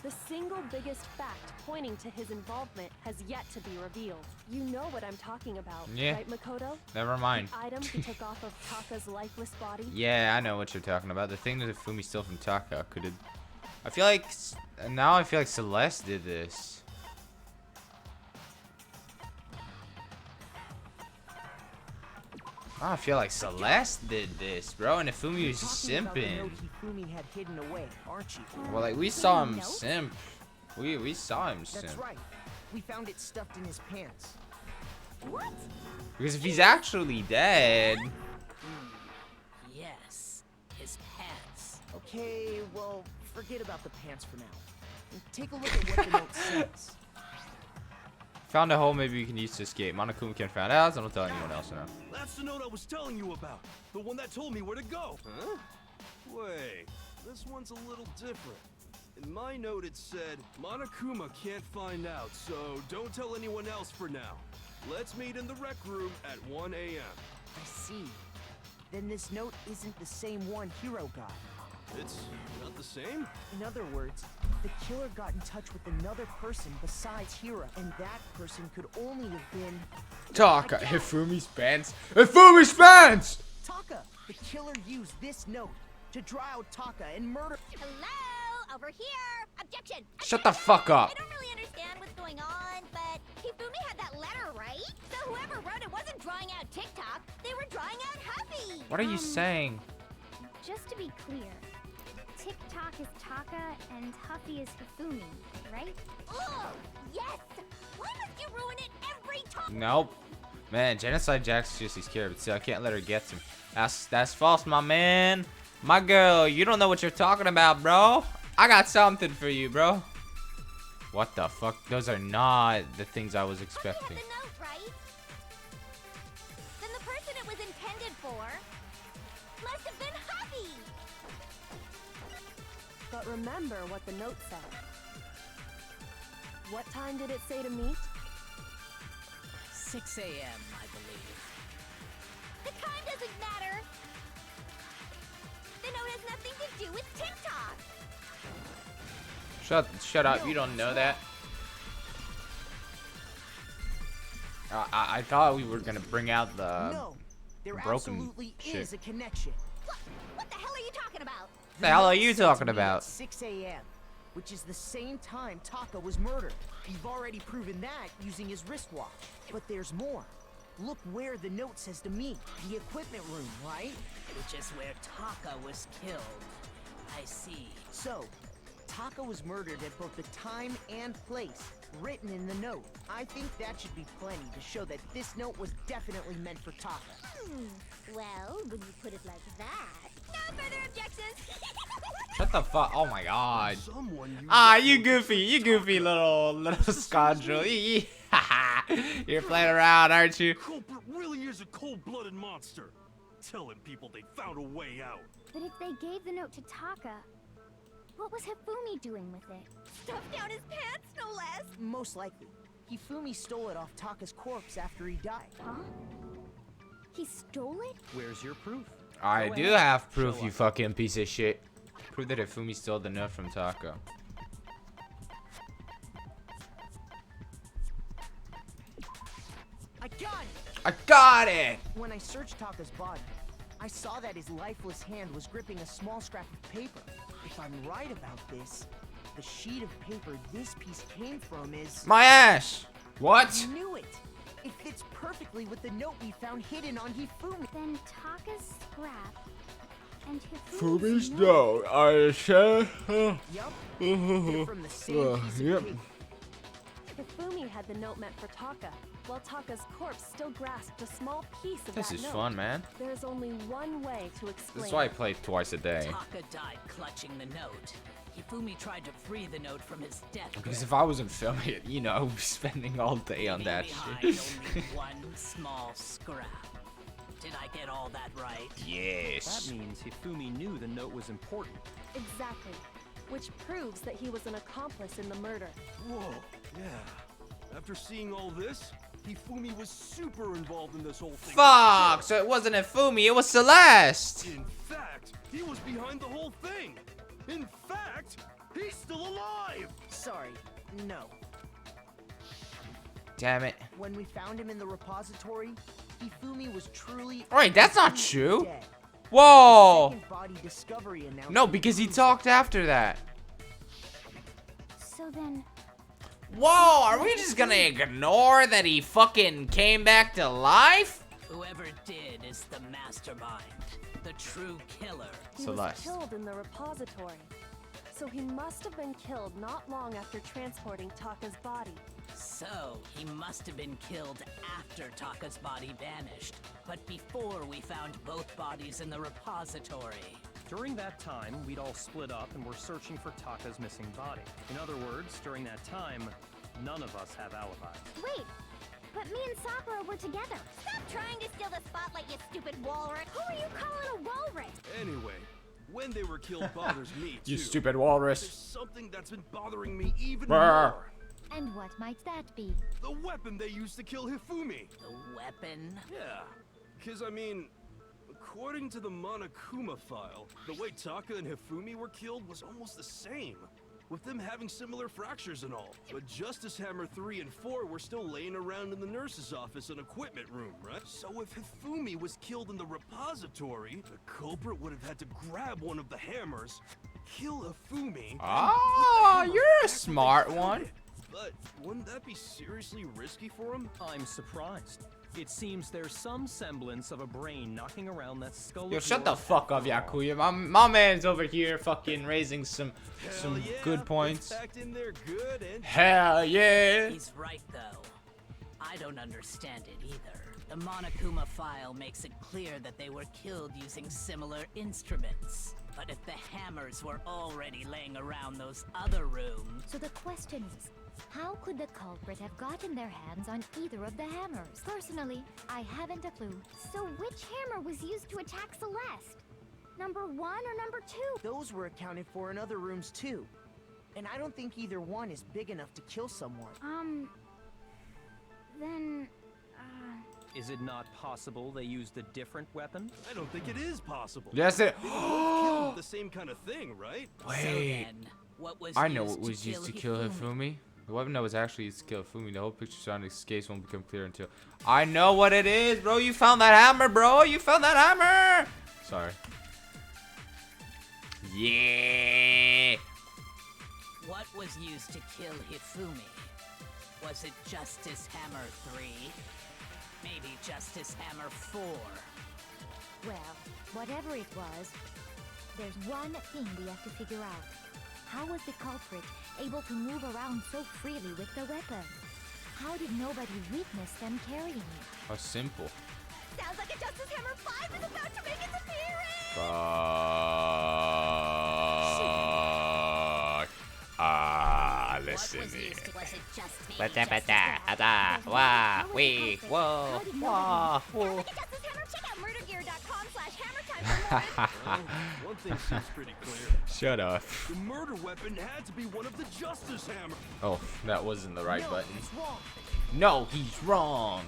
The single biggest fact pointing to his involvement has yet to be revealed. You know what I'm talking about, Yeah. right, Makoto? Never mind. The item he took off of Taka's lifeless body? Yeah, I know what you're talking about. The thing that Fumi stole from Taka could have. I feel like now I feel like Celeste did this. I feel like Celeste did this, bro, and Fumi was Talking about the simping. note Hifumi had hidden away, aren't you? Well, like we saw him simp. We saw him simp. That's right. We found it stuffed in his pants. what? Because if he's actually dead, Yes, his pants. Okay, well, forget about the pants for now. And take a look at what the note says. found a hole maybe you can use to escape. Monokuma can find out, so don't tell anyone else now. That's the note I was telling you about. The one that told me where to go. Huh? Wait, this one's a little different. In my note it said, Monokuma can't find out, so don't tell anyone else for now. Let's meet in the rec room at 1 a.m. I see. Then this note isn't the same one Hiro got. It's not the same? In other words, the killer got in touch with another person besides Hiro, and that person could only have been Taka, Hifumi's pants. Hifumi's pants! Taka. The killer used this note to draw out Taka and murder. Hello, over here. Objection. Shut the fuck up. I don't really understand what's going on, but Hifumi had that letter, right? So whoever wrote it wasn't drawing out TikTok. They were drawing out Happy. What are you saying? Just to be clear, TikTok is Taka and Huffy is Hifumi, right? Oh, yes. Why must you ruin it every time? Nope. Man, Genocide Jack's just scared, but still, I can't let her get to him. That's false, my man. My girl, you don't know what you're talking about, bro. I got something for you, bro. What the fuck? Those are not the things I was Huffy expecting. had the note, right? Then the person it was intended for must have been Happy. But remember what the note said. What time did it say to meet? 6 a.m., I believe. The time doesn't matter. The note has nothing to do with TikTok. Shut up. You don't know that. I thought we were gonna bring out the No, there broken absolutely shit. is a connection. What the hell are you talking about? the hell are note you said to talking meet about? At 6 a.m., which is the same time Taka was murdered. You've already proven that using his wristwatch. But there's more. Look where the note says to meet. The equipment room, right? Which is where Taka was killed. I see. So, Taka was murdered at both the time and place written in the note. I think that should be plenty to show that this note was definitely meant for Taka. Well, when you put it like that. No further objections. Shut the fuck. Oh my god. Someone used Ah, that you note goofy. You goofy little scoundrel. You're playing around, aren't you? Culprit really is a cold-blooded monster. Telling people they found a way out. But if they gave the note to Taka, what was Hifumi doing with it? Stuffed down his pants, no less. Most likely. Hifumi stole it off Taka's corpse after he died. Huh? He stole it? Where's your proof? I Go do ahead. have proof, Show you us. fucking piece of shit. Prove that Ifumi stole the note from Taka. I got it! I got it! When I searched Taka's body, I saw that his lifeless hand was gripping a small scrap of paper. If I'm right about this, the sheet of paper this piece came from is... My ass! What? I knew it! It fits perfectly with the note we found hidden on Hifumi. Then Taka's scrap And Fumi's note. I said. Yup. They're from the same piece of Yep. paper. Hifumi had the note meant for Taka, while Taka's corpse still grasped a small piece of This that is note. fun, man. There's only one way to explain. This is why I play twice a day. Taka died clutching the note. Hifumi tried to free the note from his death Because grip. if I wasn't filming it, you know, I would be spending all day on leaving that behind shit. only one small scrap. Did I get all that right? That Yes. means Hifumi knew the note was important. Exactly. Which proves that he was an accomplice in the murder. Whoa, yeah. After seeing all this, Hifumi was super involved in this whole thing. Fuck! So it wasn't Hifumi, it was Celeste! In fact, he was behind the whole thing. In fact, he's still alive. Sorry, no. Damn it. When we found him in the repository, Hifumi was truly. Wait, that's not Hifumi true. dead. Whoa! Second body discovery announcement No, because he proves talked that. after that. So then, Whoa, are we just gonna ignore that he fucking came back to life? Whoever did is the mastermind, the true killer. He Celeste. was killed in the repository. So he must have been killed not long after transporting Taka's body. So, he must have been killed after Taka's body vanished, but before we found both bodies in the repository. During that time, we'd all split up and were searching for Taka's missing body. In other words, during that time, none of us have alibis. wait. But me and Sakura were together. Stop trying to steal the spotlight, you stupid walrus. Who are you calling a walrus? Anyway, when they were killed bothers me too. You stupid There's walrus. something that's been bothering me even Brr. more. And what might that be? The weapon they used to kill Hifumi. The weapon? Yeah, because I mean, according to the Monokuma file, the way Taka and Hifumi were killed was almost the same, with them having similar fractures and all. But Justice Hammer 3 and 4 were still laying around in the nurse's office and equipment room, right? So if Hifumi was killed in the repository, the culprit would have had to grab one of the hammers, kill Hifumi. and Ah, put the hammer you're a back where they smart found one. it. But wouldn't that be seriously risky for him? I'm surprised. It seems there's some semblance of a brain knocking around that skull. Yo, of shut the yours fuck up, after all. Yakuya. My man's over here fucking raising some Hell yeah, good points. it's packed in there good and Hell yeah. He's right, though. I don't understand it either. The Monokuma file makes it clear that they were killed using similar instruments. But if the hammers were already laying around those other rooms, So the question is, how could the culprit have gotten their hands on either of the hammers? Personally, I haven't a clue. So which hammer was used to attack Celeste? Number 1 or number 2? Those were accounted for in other rooms too. And I don't think either one is big enough to kill someone. Then, Is it not possible they used a different weapon? I don't think it is possible. That's it. They were both killed with the same kind of thing, right? so Wait. then, what was I know used what was used to kill Hifumi. The weapon that was actually used to kill Hifumi. The whole picture surrounding his case won't become clear until I know what it is, bro. You found that hammer, bro. You found that hammer. Sorry. Yeah. What was used to kill Hifumi? Was it Justice Hammer 3? Maybe Justice Hammer 4? Well, whatever it was, there's one thing we have to figure out. How was the culprit able to move around so freely with the weapon? How did nobody witness them carrying it? How simple. Sounds like a Justice Hammer 5 is about to make its appearance! Fuck. Ah, listen What was here. used to, was it just maybe Bata Justice bata Hammer? ada wah wee whoa wah Sounds whoa. like a Justice Hammer. Check out murdergear.com/hammertime for more. Well, one thing seems pretty clear. Shut up. The murder weapon had to be one of the Justice Hammer. Oh, that wasn't the right No, button. he's wrong. No, he's wrong.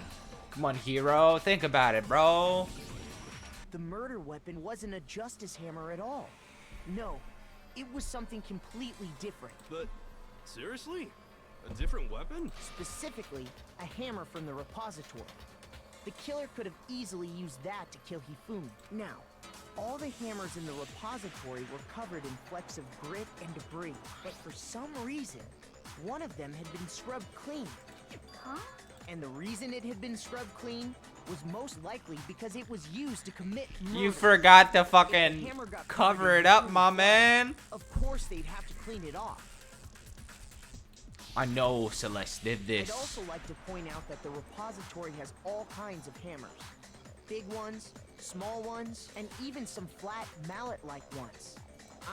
Come on, hero. Think about it, bro. The murder weapon wasn't a justice hammer at all. No, it was something completely different. But seriously? A different weapon? Specifically, a hammer from the repository. The killer could have easily used that to kill Hifumi. Now, all the hammers in the repository were covered in flecks of grit and debris, but for some reason, one of them had been scrubbed clean. Huh? And the reason it had been scrubbed clean was most likely because it was used to commit murder. You forgot to If the fucking hammer got cover covered it in up, Hifumi's my blood, man. Of course they'd have to clean it off. I know Celeste did I'd this. also like to point out that the repository has all kinds of hammers. Big ones, small ones, and even some flat mallet-like ones.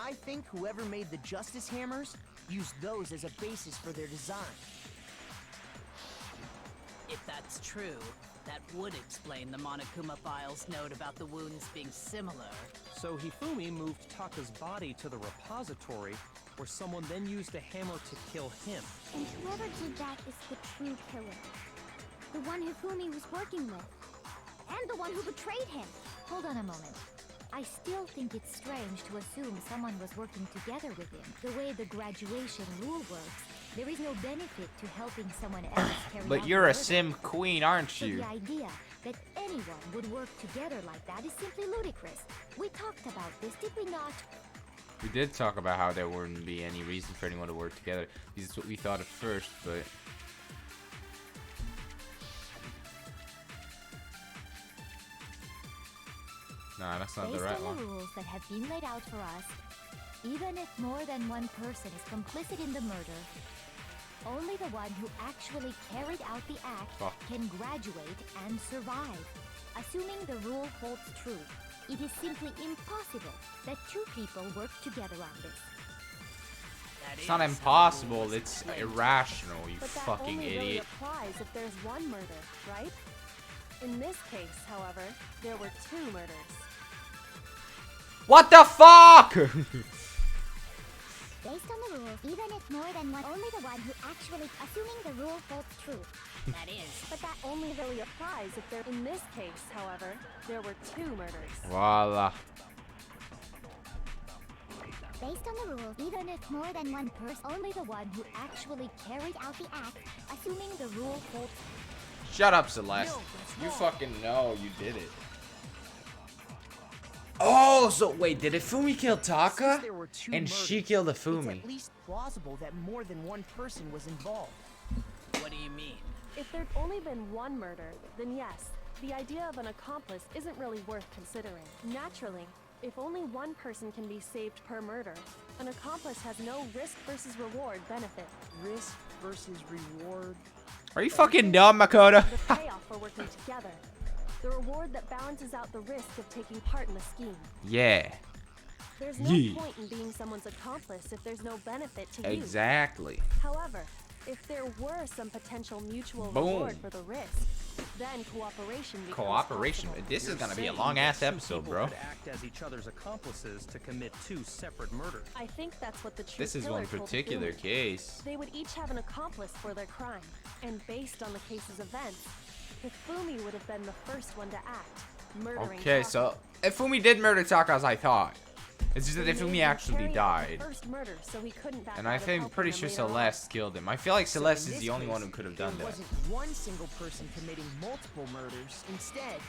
I think whoever made the Justice hammers used those as a basis for their design. If that's true, that would explain the Monokuma file's note about the wounds being similar. So Hifumi moved Taka's body to the repository, where someone then used a hammer to kill him. And whoever did that is the true killer. The one Hifumi was working with. And the one who betrayed him. Hold on a moment. I still think it's strange to assume someone was working together with him. The way the graduation rule works, there is no benefit to helping someone else carry out But the you're a murder. sim queen, aren't So you? the idea that anyone would work together like that is simply ludicrous. We talked about this, did we not? We did talk about how there wouldn't be any reason for anyone to work together. This is what we thought at first, but... Nah, that's not the Based right on one. the rules that have been laid out for us, even if more than one person is complicit in the murder, only the one who actually carried out the act Fuck. can graduate and survive. Assuming the rule holds true, it is simply impossible that two people work together on this. That It's not is how the impossible, rule was it's explained. irrational, you But that fucking only really idiot. applies if there's one murder, right? In this case, however, there were two murders. What the fuck?! Based on the rules, even if more than one, only the one who actually, assuming the rule holds true. That is. But that only really applies if there. In this case, however, there were two murders. Voila. Based on the rules, even if more than one person, Only the one who actually carried out the act, assuming the rule holds. Shut up, Celeste. You fucking know you did it. Oh, so wait, did Ifumi kill Taka? Since there were two And murders, she killed it's Ifumi. at least plausible that more than one person was involved. What do you mean? If there'd only been one murder, then yes, the idea of an accomplice isn't really worth considering. Naturally, if only one person can be saved per murder, an accomplice has no risk versus reward benefit. Risk versus reward. Are you fucking dumb, Makoto? The payoff for working together. The reward that balances out the risk of taking part in the scheme. Yeah, There's no Yeah. point in being someone's accomplice if there's no benefit to you. exactly. However, if there were some potential mutual Boom. reward for the risk, then cooperation becomes Cooperation. possible. This is You're gonna be a saying long ass that two episode, people bro. could act as each other's accomplices to commit two separate murders. I think that's what the true This is killer one told particular Hifumi. case. They would each have an accomplice for their crime, and based on the case's events, Hifumi would have been the first one to act, murdering Okay, Taka. so Ifumi did murder Taka as I thought. It's just that They made Ifumi him actually carry out the died. First murder, so he couldn't back And out I of think helping pretty them sure later on. Celeste killed him. I feel like So Celeste in is this the only one case, who could have done there that. wasn't one single person committing multiple murders. Instead,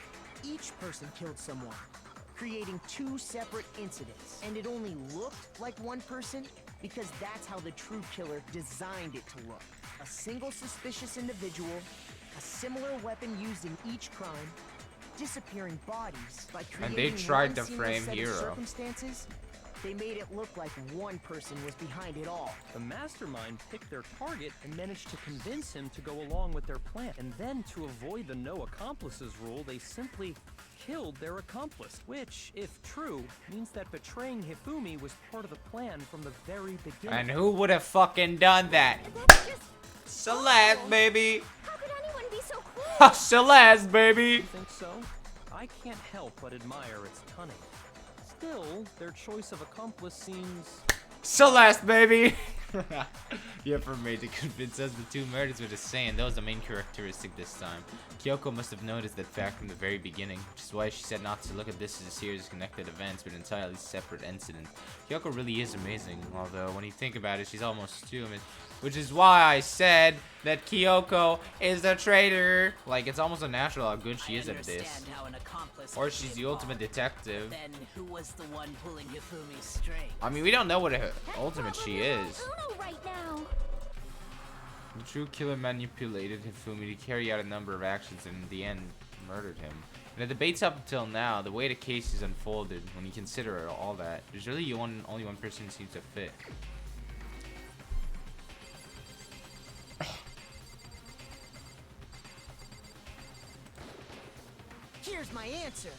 each person killed someone, creating two separate incidents. And it only looked like one person because that's how the true killer designed it to look. A single suspicious individual, a similar weapon used in each crime, disappearing bodies by And creating they tried one to seamless frame set of Hero. circumstances. They made it look like one person was behind it all. The mastermind picked their target and managed to convince him to go along with their plan. And then, to avoid the no accomplices rule, they simply killed their accomplice. Which, if true, means that betraying Hifumi was part of the plan from the very beginning. And who would have fucking done that? that's just. Celeste, baby. How could anyone be so cruel? Celeste, baby. You think so? I can't help but admire its cunning. Still, their choice of accomplice seems... Celeste, baby. You ever made to convince us the two murders were the same. That was the main characteristic this time. Kyoko must have noticed that fact from the very beginning, which is why she said not to look at this as a series of connected events, but entirely separate incidents. Kyoko really is amazing, although when you think about it, she's almost human. Which is why I said that Kyoko is a traitor. Like, it's almost unnatural how good she is at this. understand how an accomplice Or could she's be the ultimate involved. detective. Then who was the one pulling Hifumi's string? I mean, we don't know what her That's ultimate she probably on is. Uno right now. The true killer manipulated Hifumi to carry out a number of actions and in the end murdered him. And the debates up until now, the way the case is unfolded, when you consider all that, there's really only one person who seems to fit. Here's my answer.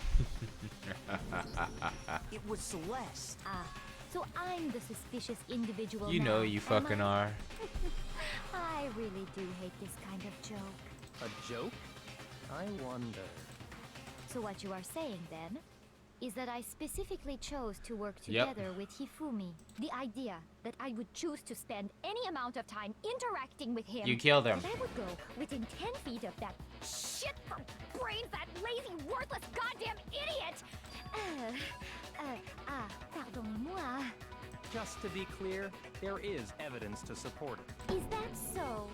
It was Celeste. Ah, so I'm the suspicious individual You know now, you am fucking I? are. I really do hate this kind of joke. A joke? I wonder. So what you are saying then is that I specifically chose to work Yep. together with Hifumi. The idea that I would choose to spend any amount of time interacting with him. You killed him. And I would go within 10 feet of that shit for brains, that lazy, worthless, goddamn idiot! Pardonnez-moi. Just to be clear, there is evidence to support it. Is that so?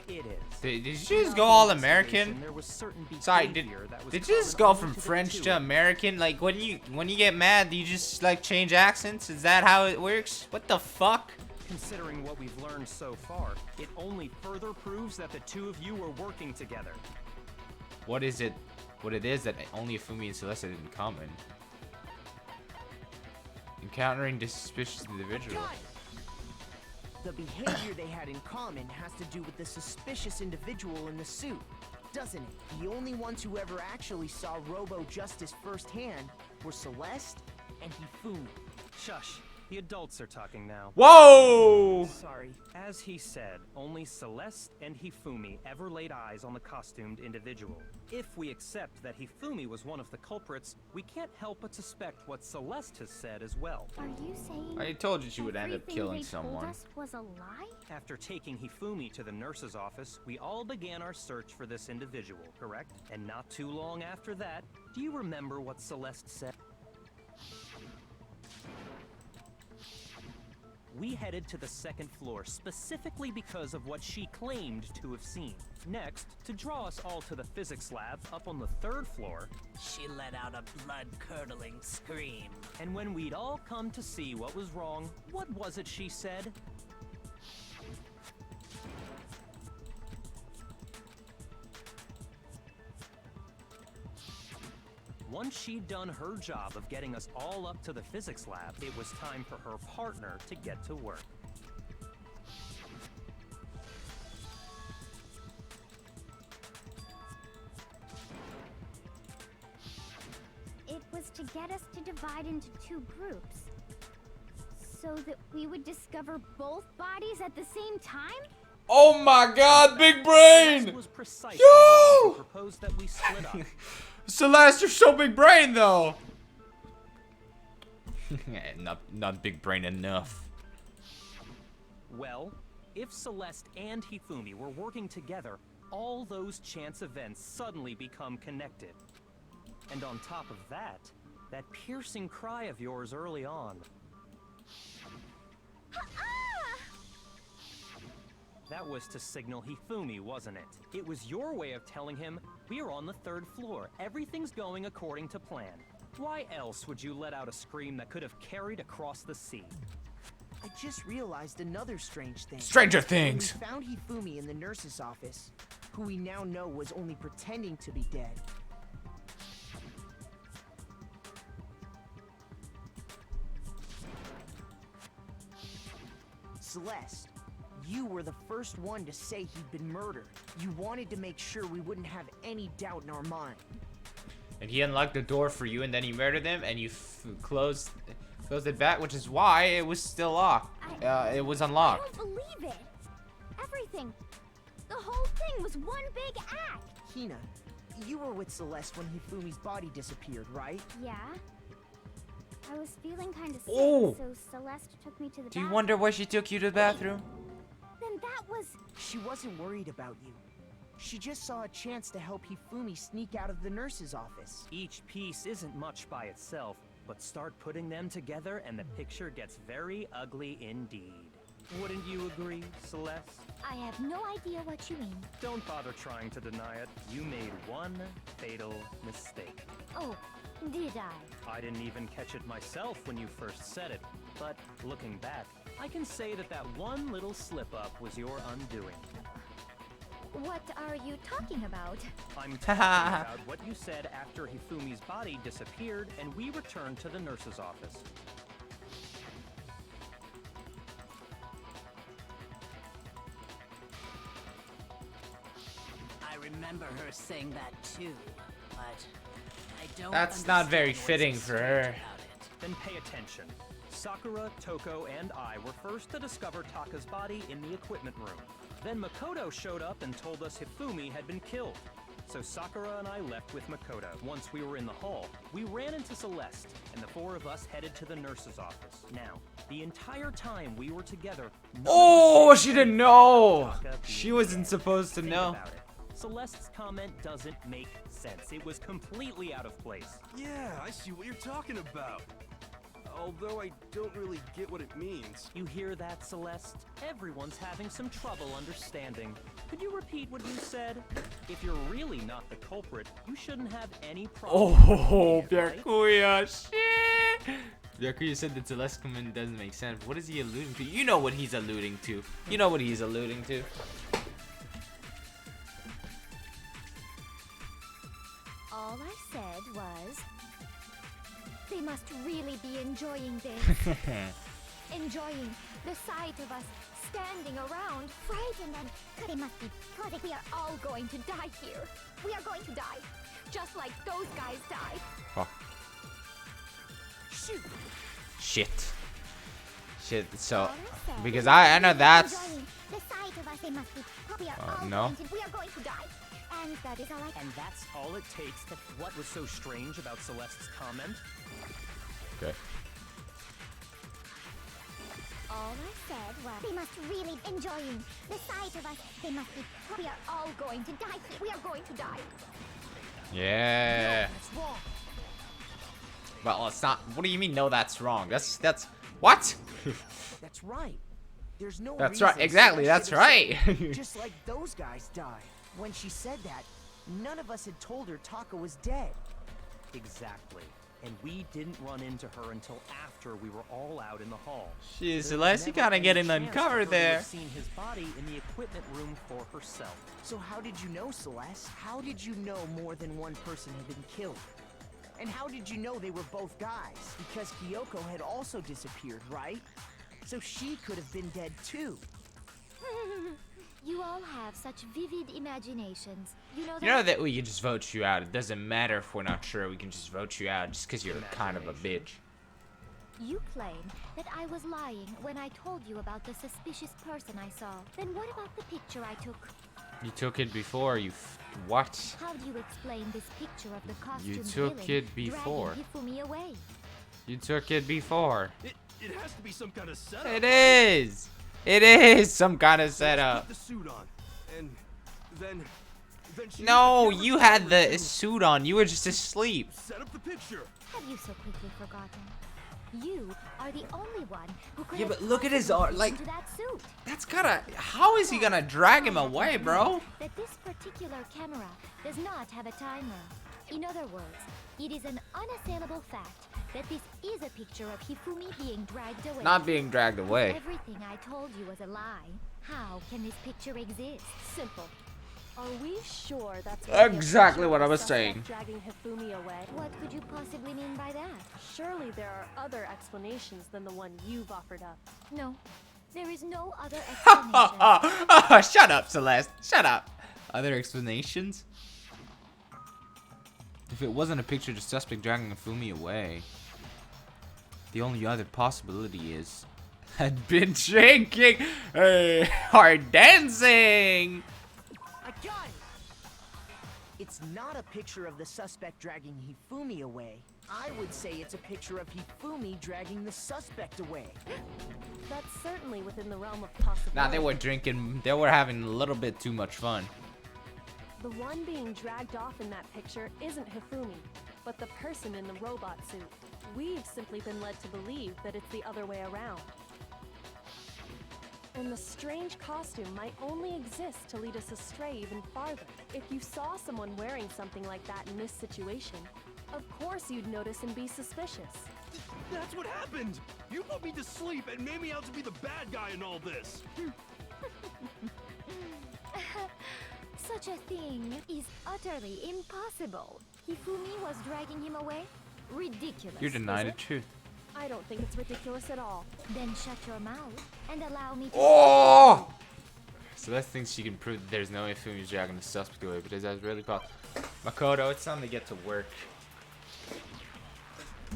It is. Did you just go all American? There was certain Sorry, behavior that was did you just go common from only to the French two to of them. American? Like when you get mad, do you just like change accents? Is that how it works? What the fuck? Considering what we've learned so far, it only further proves that the two of you were working together. What is it? What it is that only Fumi and Celeste had in common? Encountering this suspicious individual. Got it. The behavior they had in common has to do with the suspicious individual in the suit, doesn't it? The only ones who ever actually saw Robo-Justice firsthand were Celeste and Hifumi. Shush. The adults are talking now. Whoa! Sorry. As he said, only Celeste and Hifumi ever laid eyes on the costumed individual. If we accept that Hifumi was one of the culprits, we can't help but suspect what Celeste has said as well. Are you saying I told you she would end up everything killing they told someone. us was a lie? After taking Hifumi to the nurse's office, we all began our search for this individual, correct? And not too long after that, do you remember what Celeste said? We headed to the second floor specifically because of what she claimed to have seen. Next, to draw us all to the physics lab up on the third floor, She let out a blood-curdling scream. and when we'd all come to see what was wrong, what was it she said? Once she'd done her job of getting us all up to the physics lab, it was time for her partner to get to work. It was to get us to divide into two groups. So that we would discover both bodies at the same time? Oh my god, big This brain! was precisely Yo! why she proposed that we split up. Celeste, you're so big brain though! not big brain enough. Well, if Celeste and Hifumi were working together, all those chance events suddenly become connected. And on top of that, that piercing cry of yours early on. That was to signal Hifumi, wasn't it? It was your way of telling him, we're on the third floor, everything's going according to plan. Why else would you let out a scream that could have carried across the sea? I just realized another strange thing. Stranger When Things! we found Hifumi in the nurse's office, who we now know was only pretending to be dead. Celeste, you were the first one to say he'd been murdered. You wanted to make sure we wouldn't have any doubt in our mind. And he unlocked the door for you, and then he murdered him, and you closed it back, which is why it was still locked. It was I unlocked. don't believe it. Everything. The whole thing was one big act. Hina, you were with Celeste when Hifumi's body disappeared, right? Yeah. I was feeling kind of sick, Oh. so Celeste took me to the Do you bathroom. wonder why she took you to the bathroom? Then that was... She wasn't worried about you. She just saw a chance to help Hifumi sneak out of the nurse's office. Each piece isn't much by itself, but start putting them together and the picture gets very ugly indeed. Wouldn't you agree, Celeste? I have no idea what you mean. Don't bother trying to deny it. You made one fatal mistake. Oh, did I? I didn't even catch it myself when you first said it, but looking back, I can say that that one little slip-up was your undoing. What are you talking about? I'm talking about what you said after Hifumi's body disappeared and we returned to the nurse's office. I remember her saying that too, but I don't. That's not very understand what's fitting so for strange her. about it. Then pay attention. Sakura, Toko, and I were first to discover Taka's body in the equipment room. Then Makoto showed up and told us Hifumi had been killed. So Sakura and I left with Makoto. Once we were in the hall, we ran into Celeste, and the four of us headed to the nurse's office. Now, the entire time we were together, none of us Oh, said she didn't anything know. about Taka She being wasn't dead. supposed to Think know. about it. Celeste's comment doesn't make sense. It was completely out of place. Yeah, I see what you're talking about. Although I don't really get what it means. You hear that, Celeste? Everyone's having some trouble understanding. Could you repeat what you said? If you're really not the culprit, you shouldn't have any problem. Oh, with it, right? Byakuya, shit. Byakuya said that Celeste comment doesn't make sense. What is he alluding to? You know what he's alluding to. You know what he's alluding to. All I said was, they must really be enjoying this. Enjoying the sight of us standing around, frightened, and they must be causing. We are all going to die here. We are going to die, just like those guys died. Fuck. Shoot. Shit. Shit. So, All I said because was I know really that's. enjoying the sight of us. They must be. We are all no. we are going to die, and that is all I. And that's all it takes to... What was so strange about Celeste's comment? Okay. All I said was, they must really enjoying the sight of us. They must be. We are all going to die here. We are going to die. Yeah. That's wrong. Well, it's not. What do you mean? No, that's wrong. That's what? That's right. There's no That's reason right. Exactly. Celeste That's should have right. said, just like those guys died. When she said that, none of us had told her Taka was dead. Exactly. And we didn't run into her until after we were all out in the hall. Jeez, There was Celeste, you never kinda any getting chance for her uncovered to have there. seen his body in the equipment room for herself. So how did you know, Celeste? How did you know more than one person had been killed? And how did you know they were both guys? Because Kyoko had also disappeared, right? So she could have been dead too. You all have such vivid imaginations. You know that. You know that we can just vote you out. It doesn't matter if we're not sure. We can just vote you out just because you're kind of a bitch. You claim that I was lying when I told you about the suspicious person I saw. Then what about the picture I took? You took it before. What? How do you explain this picture of the costume You took villain it before. dragging Hifumi away? You took it before. It has to be some kind of setup. It is. It is some kind of Let's setup. put the suit on, and then she No, used the you camera had the to suit on. You were just asleep. set up the picture. Have you so quickly forgotten? You are the only one who could Yeah, have but look at his possibly arm, like- into that suit. That's gotta. How is he gonna drag him away, bro? That this particular camera does not have a timer. In other words, it is an unassailable fact that this is a picture of Hifumi being dragged away. Not being dragged away. Everything I told you was a lie. How can this picture exist? Simple. Are we sure that's Exactly what I was saying. Dragging Hifumi away. What could you possibly mean by that? Surely there are other explanations than the one you've offered up. No, there is no other explanation. Shut up, Celeste. Shut up. Other explanations? If it wasn't a picture of the suspect dragging Fumi away, the only other possibility is had been drinking or dancing. I got it! It's not a picture of the suspect dragging Hifumi away. I would say it's a picture of Hifumi dragging the suspect away. That's certainly within the realm of possibility. Nah, they were drinking. They were having a little bit too much fun. The one being dragged off in that picture isn't Hifumi, but the person in the robot suit. We've simply been led to believe that it's the other way around. And the strange costume might only exist to lead us astray even farther. If you saw someone wearing something like that in this situation, of course you'd notice and be suspicious. That's what happened. You put me to sleep and made me out to be the bad guy in all this. Such a thing is utterly impossible. Hifumi was dragging him away? Ridiculous. You denied Is the it? truth. I don't think it's ridiculous at all. Then shut your mouth and allow me to. Oh! So that thinks she can prove that there's no way Fumi's dragging the suspect away, but is that really possible? Makoto, it's time to get to work.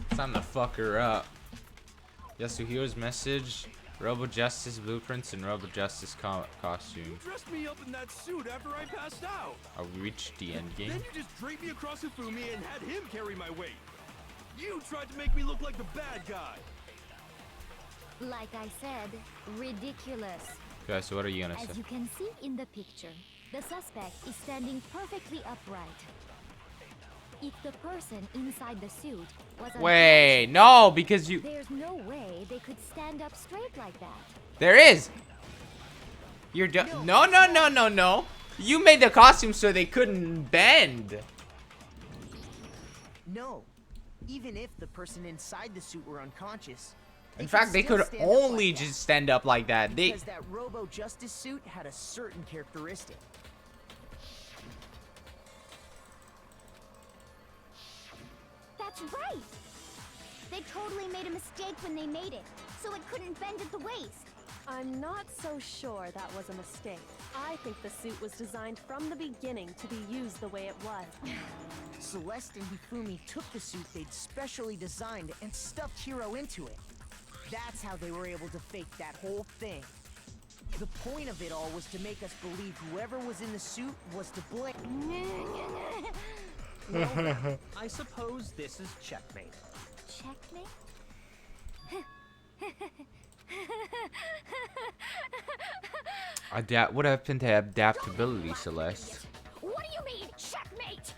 It's time to fuck her up. Yasuhiro's message, Robo Justice blueprints, and Robo Justice costume. You dressed me up in that suit after I passed out. I reached the end game. Then you just draped me across Hifumi and had him carry my weight. You tried to make me look like the bad guy. Like I said, ridiculous. Okay, so what are you gonna As say? you can see in the picture, the suspect is standing perfectly upright. If the person inside the suit was Wait, no, because you... there's no way they could stand up straight like that. There is! You're done. No, no, no, no, no. You made the costume so they couldn't bend. No. Even if the person inside the suit were unconscious. In fact, they could only just stand up like that. They... Because that Robo Justice suit had a certain characteristic. That's right! They totally made a mistake when they made it, so it couldn't bend at the waist. I'm not so sure that was a mistake. I think the suit was designed from the beginning to be used the way it was. Celeste and Hifumi took the suit they'd specially designed and stuffed Hiro into it. That's how they were able to fake that whole thing. The point of it all was to make us believe whoever was in the suit was to blame. Well, I suppose this is checkmate. Checkmate? What happened to adaptability, Celeste? What do you mean, checkmate?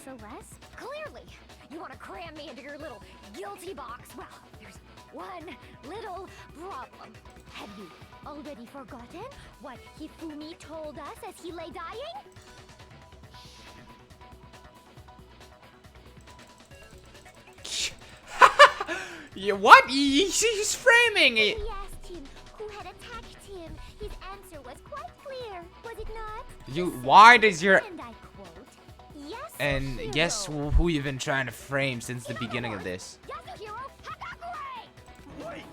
Celeste? Clearly, you want to cram me into your little guilty box. Well, there's one little problem. Have you already forgotten what Hifumi told us as he lay dying? Yeah, what? He's framing it. We asked him who had attacked him. His answer was quite clear, was it not? Why does your... And I quote, Yes, And guess who you've been trying to frame since the beginning of this? Yasuhiro Hagakure! Wait,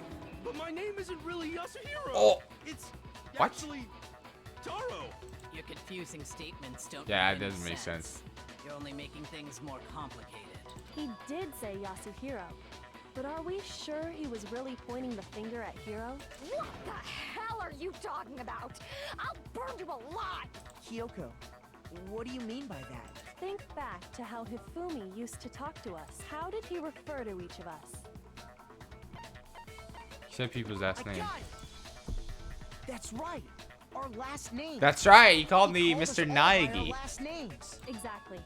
but my name isn't really Yasuhiro. Oh. It's What? actually Taro. Your confusing statements don't Yeah, make it any doesn't make sense. You're only making things more complicated. He did say Yasuhiro, but are we sure he was really pointing the finger at Hiro? What the hell are you talking about? I'll burn you alive! Kyoko, what do you mean by that? Think back to how Hifumi used to talk to us. How did he refer to each of us? He said people's last I name. got it! That's right! Our last name! That's right. He called me called us Mr. all by our Naegi. last names! Exactly.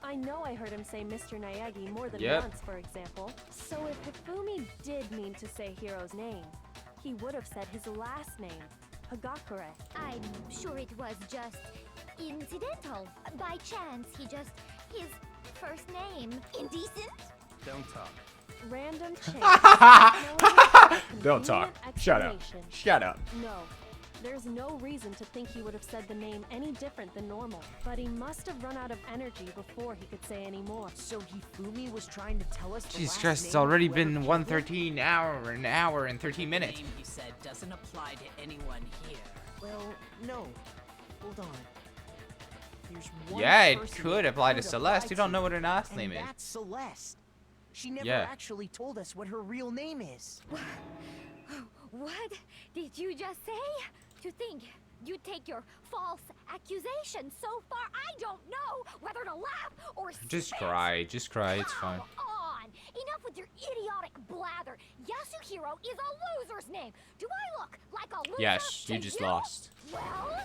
I know I heard him say Mr. Naegi more than Yep. once, for example. So if Hifumi did mean to say Hiro's name, he would have said his last name, Hagakure. I'm sure it was just incidental. By chance, his first name. Indecent? Don't talk. Random chance. Don't talk. Shut up. Shut up. No. There's no reason to think he would have said the name any different than normal, but he must have run out of energy before he could say any more. So Hifumi was trying to tell us the Jesus last Christ, name it's of already whoever been killed him? 1:13 an hour and 13 The minutes. name he said doesn't apply to anyone here. Well, no. Hold on. There's one Yeah, it person could it apply to could Celeste. You don't know what her last and name is. that's Celeste. She never Yeah. actually told us what her real name is. What did you just say? To think you take your false accusation so far, I don't know whether to laugh or Just spit. cry. Just cry. It's fine. Come on! Enough with your idiotic blather. Yasuhiro is a loser's name. Do I look like a loser? Yes, you to just lost. Well,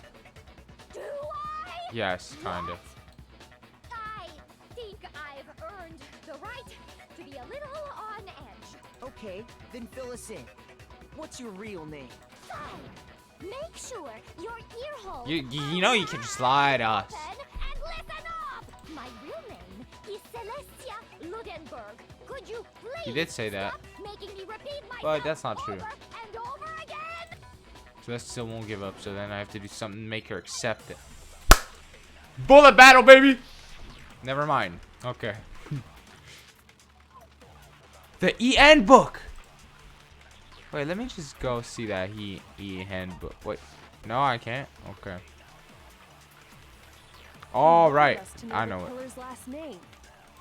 do I? Yes, kind of. I think I've earned the right to be a little on edge. Okay, then fill us in. What's your real name? Fine. Make sure your ear holes You know you can just lie to us. open and listen up. My real name is Celestia Ludenberg. Could you please You did say that. stop making me repeat myself But that's not true. over and over again? Celeste still won't give up, so then I have to do something to make her accept it. Bullet battle, baby. Never mind. Okay. The EN book. Wait, let me just go see that EN book. Wait. No, I can't. Okay. All right. I know it. Killer's last name,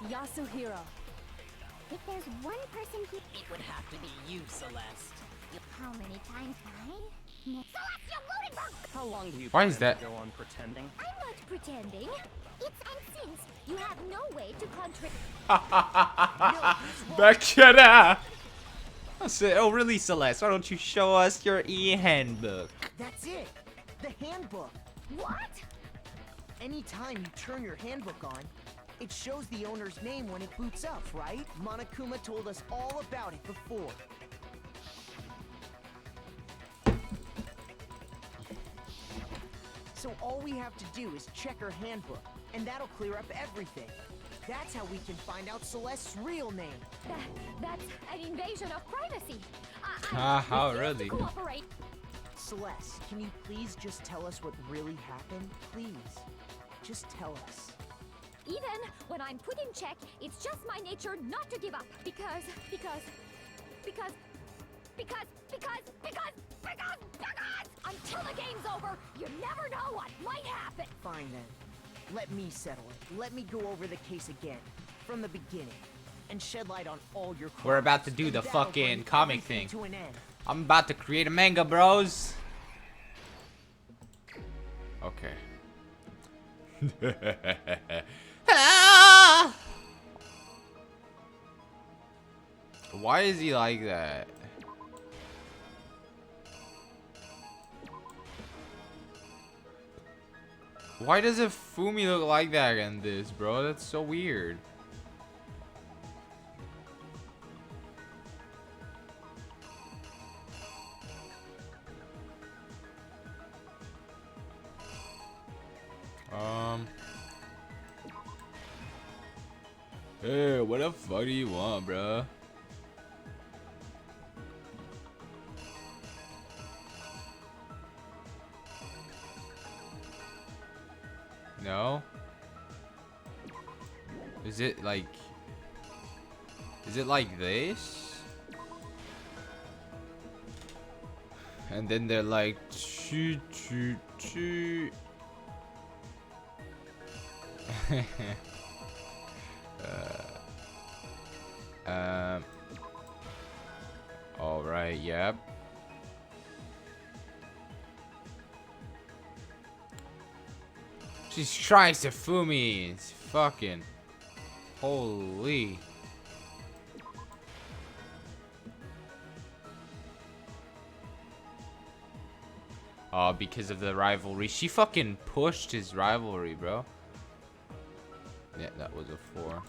Yasuhiro. If there's one person here, It would have to be you, Celeste. how many times can Celeste, you Ludenberg! How long do you Why plan is that? to go on pretending? I'm not pretending. It's and since you have no way to contradict. Bekara. I said, oh really, Celeste? Why don't you show us your handbook? That's it. The handbook. What? Anytime you turn your handbook on, it shows the owner's name when it boots up, right? Monokuma told us all about it before. So all we have to do is check her handbook, and that'll clear up everything. That's how we can find out Celeste's real name. That's an invasion of privacy. How refuse to really? cooperate. Celeste, can you please just tell us what really happened? Please. Just tell us. Even when I'm put in check, it's just my nature not to give up. Because until the game's over, you never know what might happen. Fine then. Let me settle it. Let me go over the case again, from the beginning, and shed light on all your crimes. We're about to do and the that'll fucking bring comic everything thing. to an end. I'm about to create a manga, bros. Okay. Why is he like that? Why does it Fumi look like that in this, bro? That's so weird. Hey, what the fuck do you want, bro? No? Is it like this? And then they're like choo choo choo. All right, yep. She's trying to fool me. It's fucking holy. Oh, because of the rivalry. She fucking pushed his rivalry, bro. Yeah, that was a 4.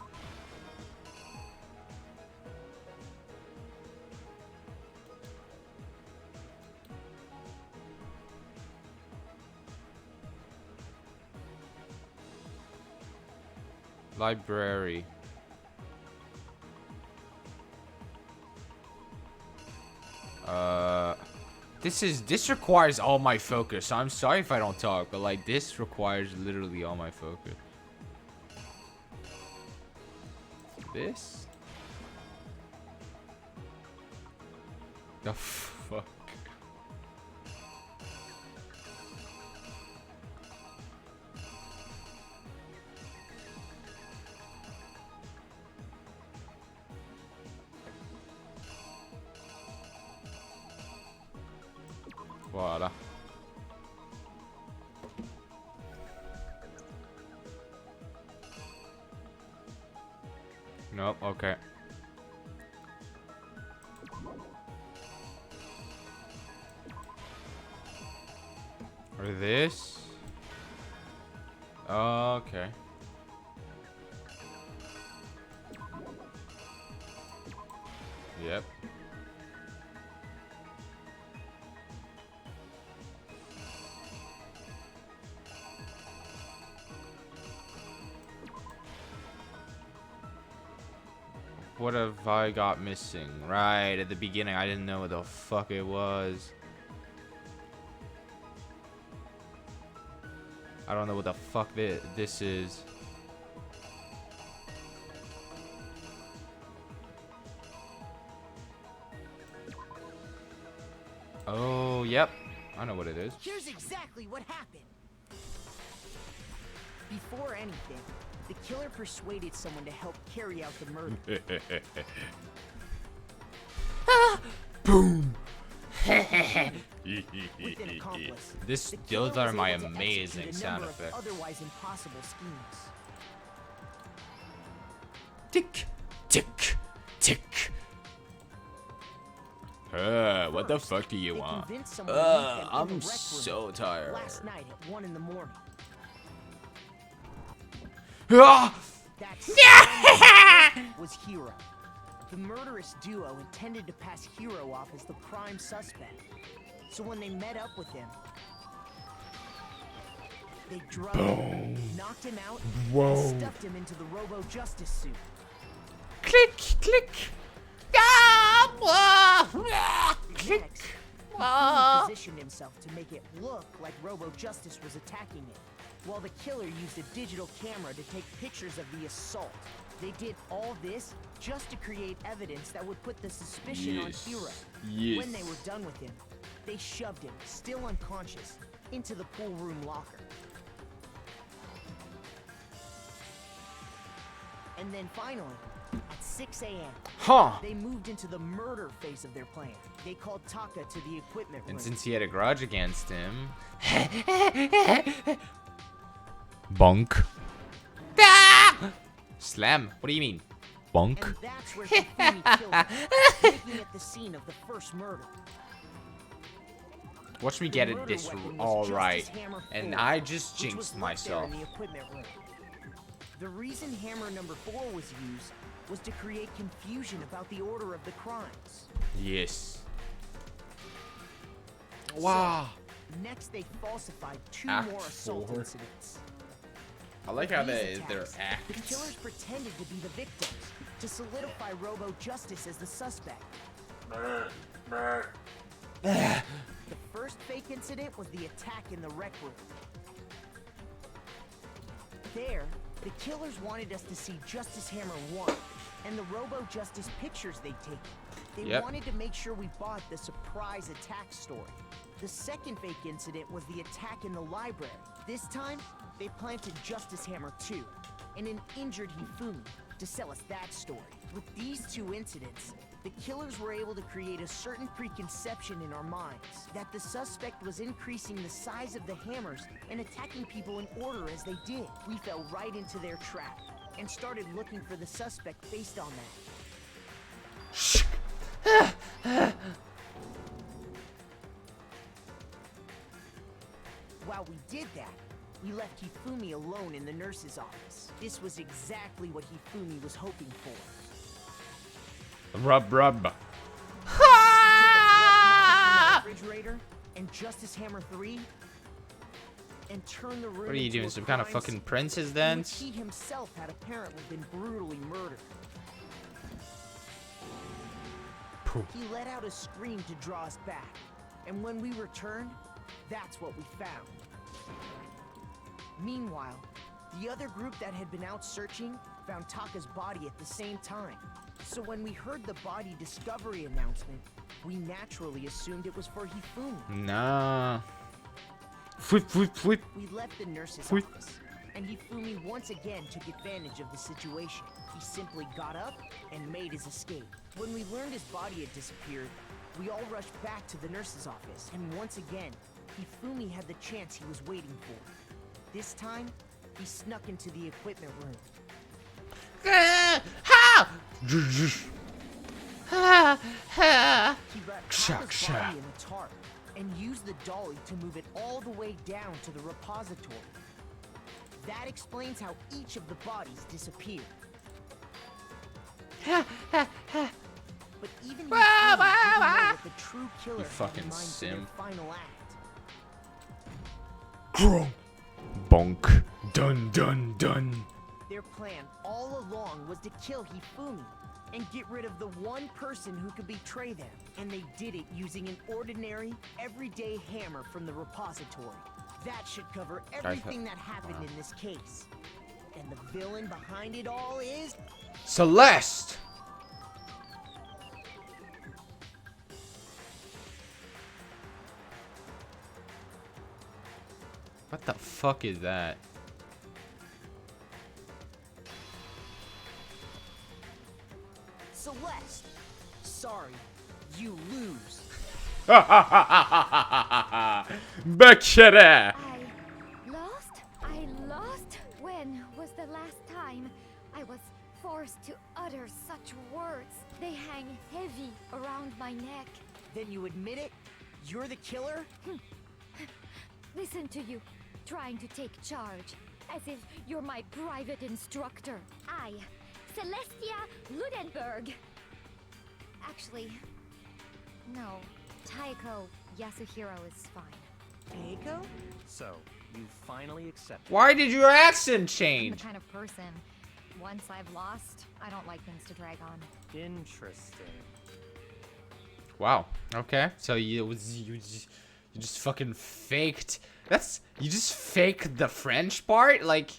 Library. This requires all my focus. I'm sorry if I don't talk, but like this requires literally all my focus. This? The fuck? Voilà. Nope, okay. Or this? Okay. Yep. What have I got missing? Right, at the beginning I didn't know what the fuck it was. I don't know what the fuck this is. Oh, yep. I know what it is. Here's exactly what happened. Before anything, the killer persuaded someone to help carry out the murder. Boom. With an accomplice, Those the killer are was my able to amazing execute a sound number of effects. Otherwise impossible schemes. Tick, tick, tick. What the fuck do you They want? convinced someone to meet them in the I'm rec room so tired. last night at 1 in the morning. Ah! That was Hero. The murderous duo intended to pass Hero off as the prime suspect. So when they met up with him, they drugged him, knocked him out, and stuffed him into the Robo Justice suit. Click, click. Click. Next, he positioned himself to make it look like Robo Justice was attacking it, while the killer used a digital camera to take pictures of the assault. They did all this just to create evidence that would put the suspicion on Hero. When they were done with him, they shoved him, still unconscious, into the pool room locker. And then finally, at 6 a.m., Huh. they moved into the murder phase of their plan. They called Taka to the equipment room. And since he had a grudge against him. Bonk. Slam. What do you mean? Bonk. And that's where Hifumi killed him, making it the scene of the first murder. Watch me The get it murder this weapon was all Justice right. Hammer And 4, I just which was jinxed left there myself. in the equipment room. The reason hammer number 4 was used was to create confusion about the order of the crimes. Yes. Wow. Next, they falsified 2 Act more assault 4. incidents. I like With how these their attacks, acts. The killers pretended to be the victims to solidify Robo Justice as the suspect. The first fake incident was the attack in the rec room. There, the killers wanted us to see Justice Hammer 1 and the Robo Justice pictures they'd taken. They wanted to make sure we bought the surprise attack story. The second fake incident was the attack in the library. This time, they planted Justice Hammer 2 and an injured Hifumi to sell us that story. With these 2 incidents, the killers were able to create a certain preconception in our minds that the suspect was increasing the size of the hammers and attacking people in order as they did. We fell right into their trap and started looking for the suspect based on that. While we did that, we left Hifumi alone in the nurse's office. This was exactly what Hifumi was hoping for. Rub. Refrigerator and Justice Hammer 3 and turn the room. What are you into doing? a Some kind of crime fucking scene princess in dance? which he himself had apparently been brutally murdered. Pooh. He let out a scream to draw us back, and when we returned, that's what we found. Meanwhile, the other group that had been out searching found Taka's body at the same time. So when we heard the body discovery announcement, we naturally assumed it was for Hifumi. Nah. Flip. We left the nurse's Wait. office, and Hifumi once again took advantage of the situation. He simply got up and made his escape. When we learned his body had disappeared, we all rushed back to the nurse's office, and once again, Hifumi had the chance he was waiting for. This time, he snuck into the equipment room. He wrapped Taka's body in a tarp and used the dolly to move it all the way down to the repository. That explains how each of the bodies disappeared. But even Hifumi didn't know what the true killer You had fucking in mind for their sim. final act. Bonk. Done. Their plan all along was to kill Hifumi and get rid of the one person who could betray them. And they did it using an ordinary, everyday hammer from the repository. That should cover everything that happened in this case. And the villain behind it all is... Celeste! What the fuck is that? Celeste. Sorry, you lose. Bekere! I lost? When was the last time I was forced to utter such words? They hang heavy around my neck. Then you admit it? You're the killer? Listen to you, trying to take charge, as if you're my private instructor. I, Celestia Ludenberg. Actually, no. Taiko Yasuhiro is fine. Eiko? So, you finally accepted. Why did your accent I'm the change? kind of person, once I've lost, I don't like things to drag on. Interesting. Wow. Okay. So you just fucking faked. You just faked the French part? Like,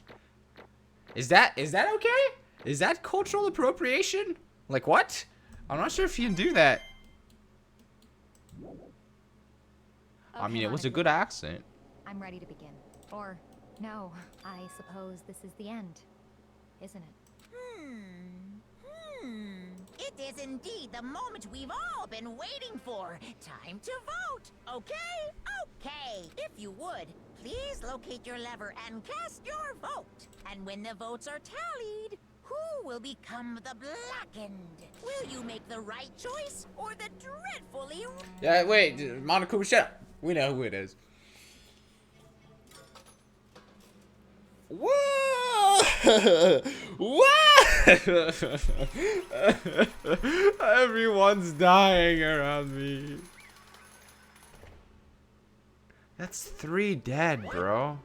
is that okay? Is that cultural appropriation? Like what? I'm not sure if you can do that. I mean, it was a good accent. I'm ready to begin. Or, no, I suppose this is the end, isn't it? It is indeed the moment we've all been waiting for. Time to vote. Okay? Okay. If you would, please locate your lever and cast your vote. And when the votes are tallied, who will become the blackened? Will you make the right choice or the dreadfully... Yeah, wait, Monokuma, shut up. We know who it is. Whoa! What? Everyone's dying around me. That's 3 dead, bro.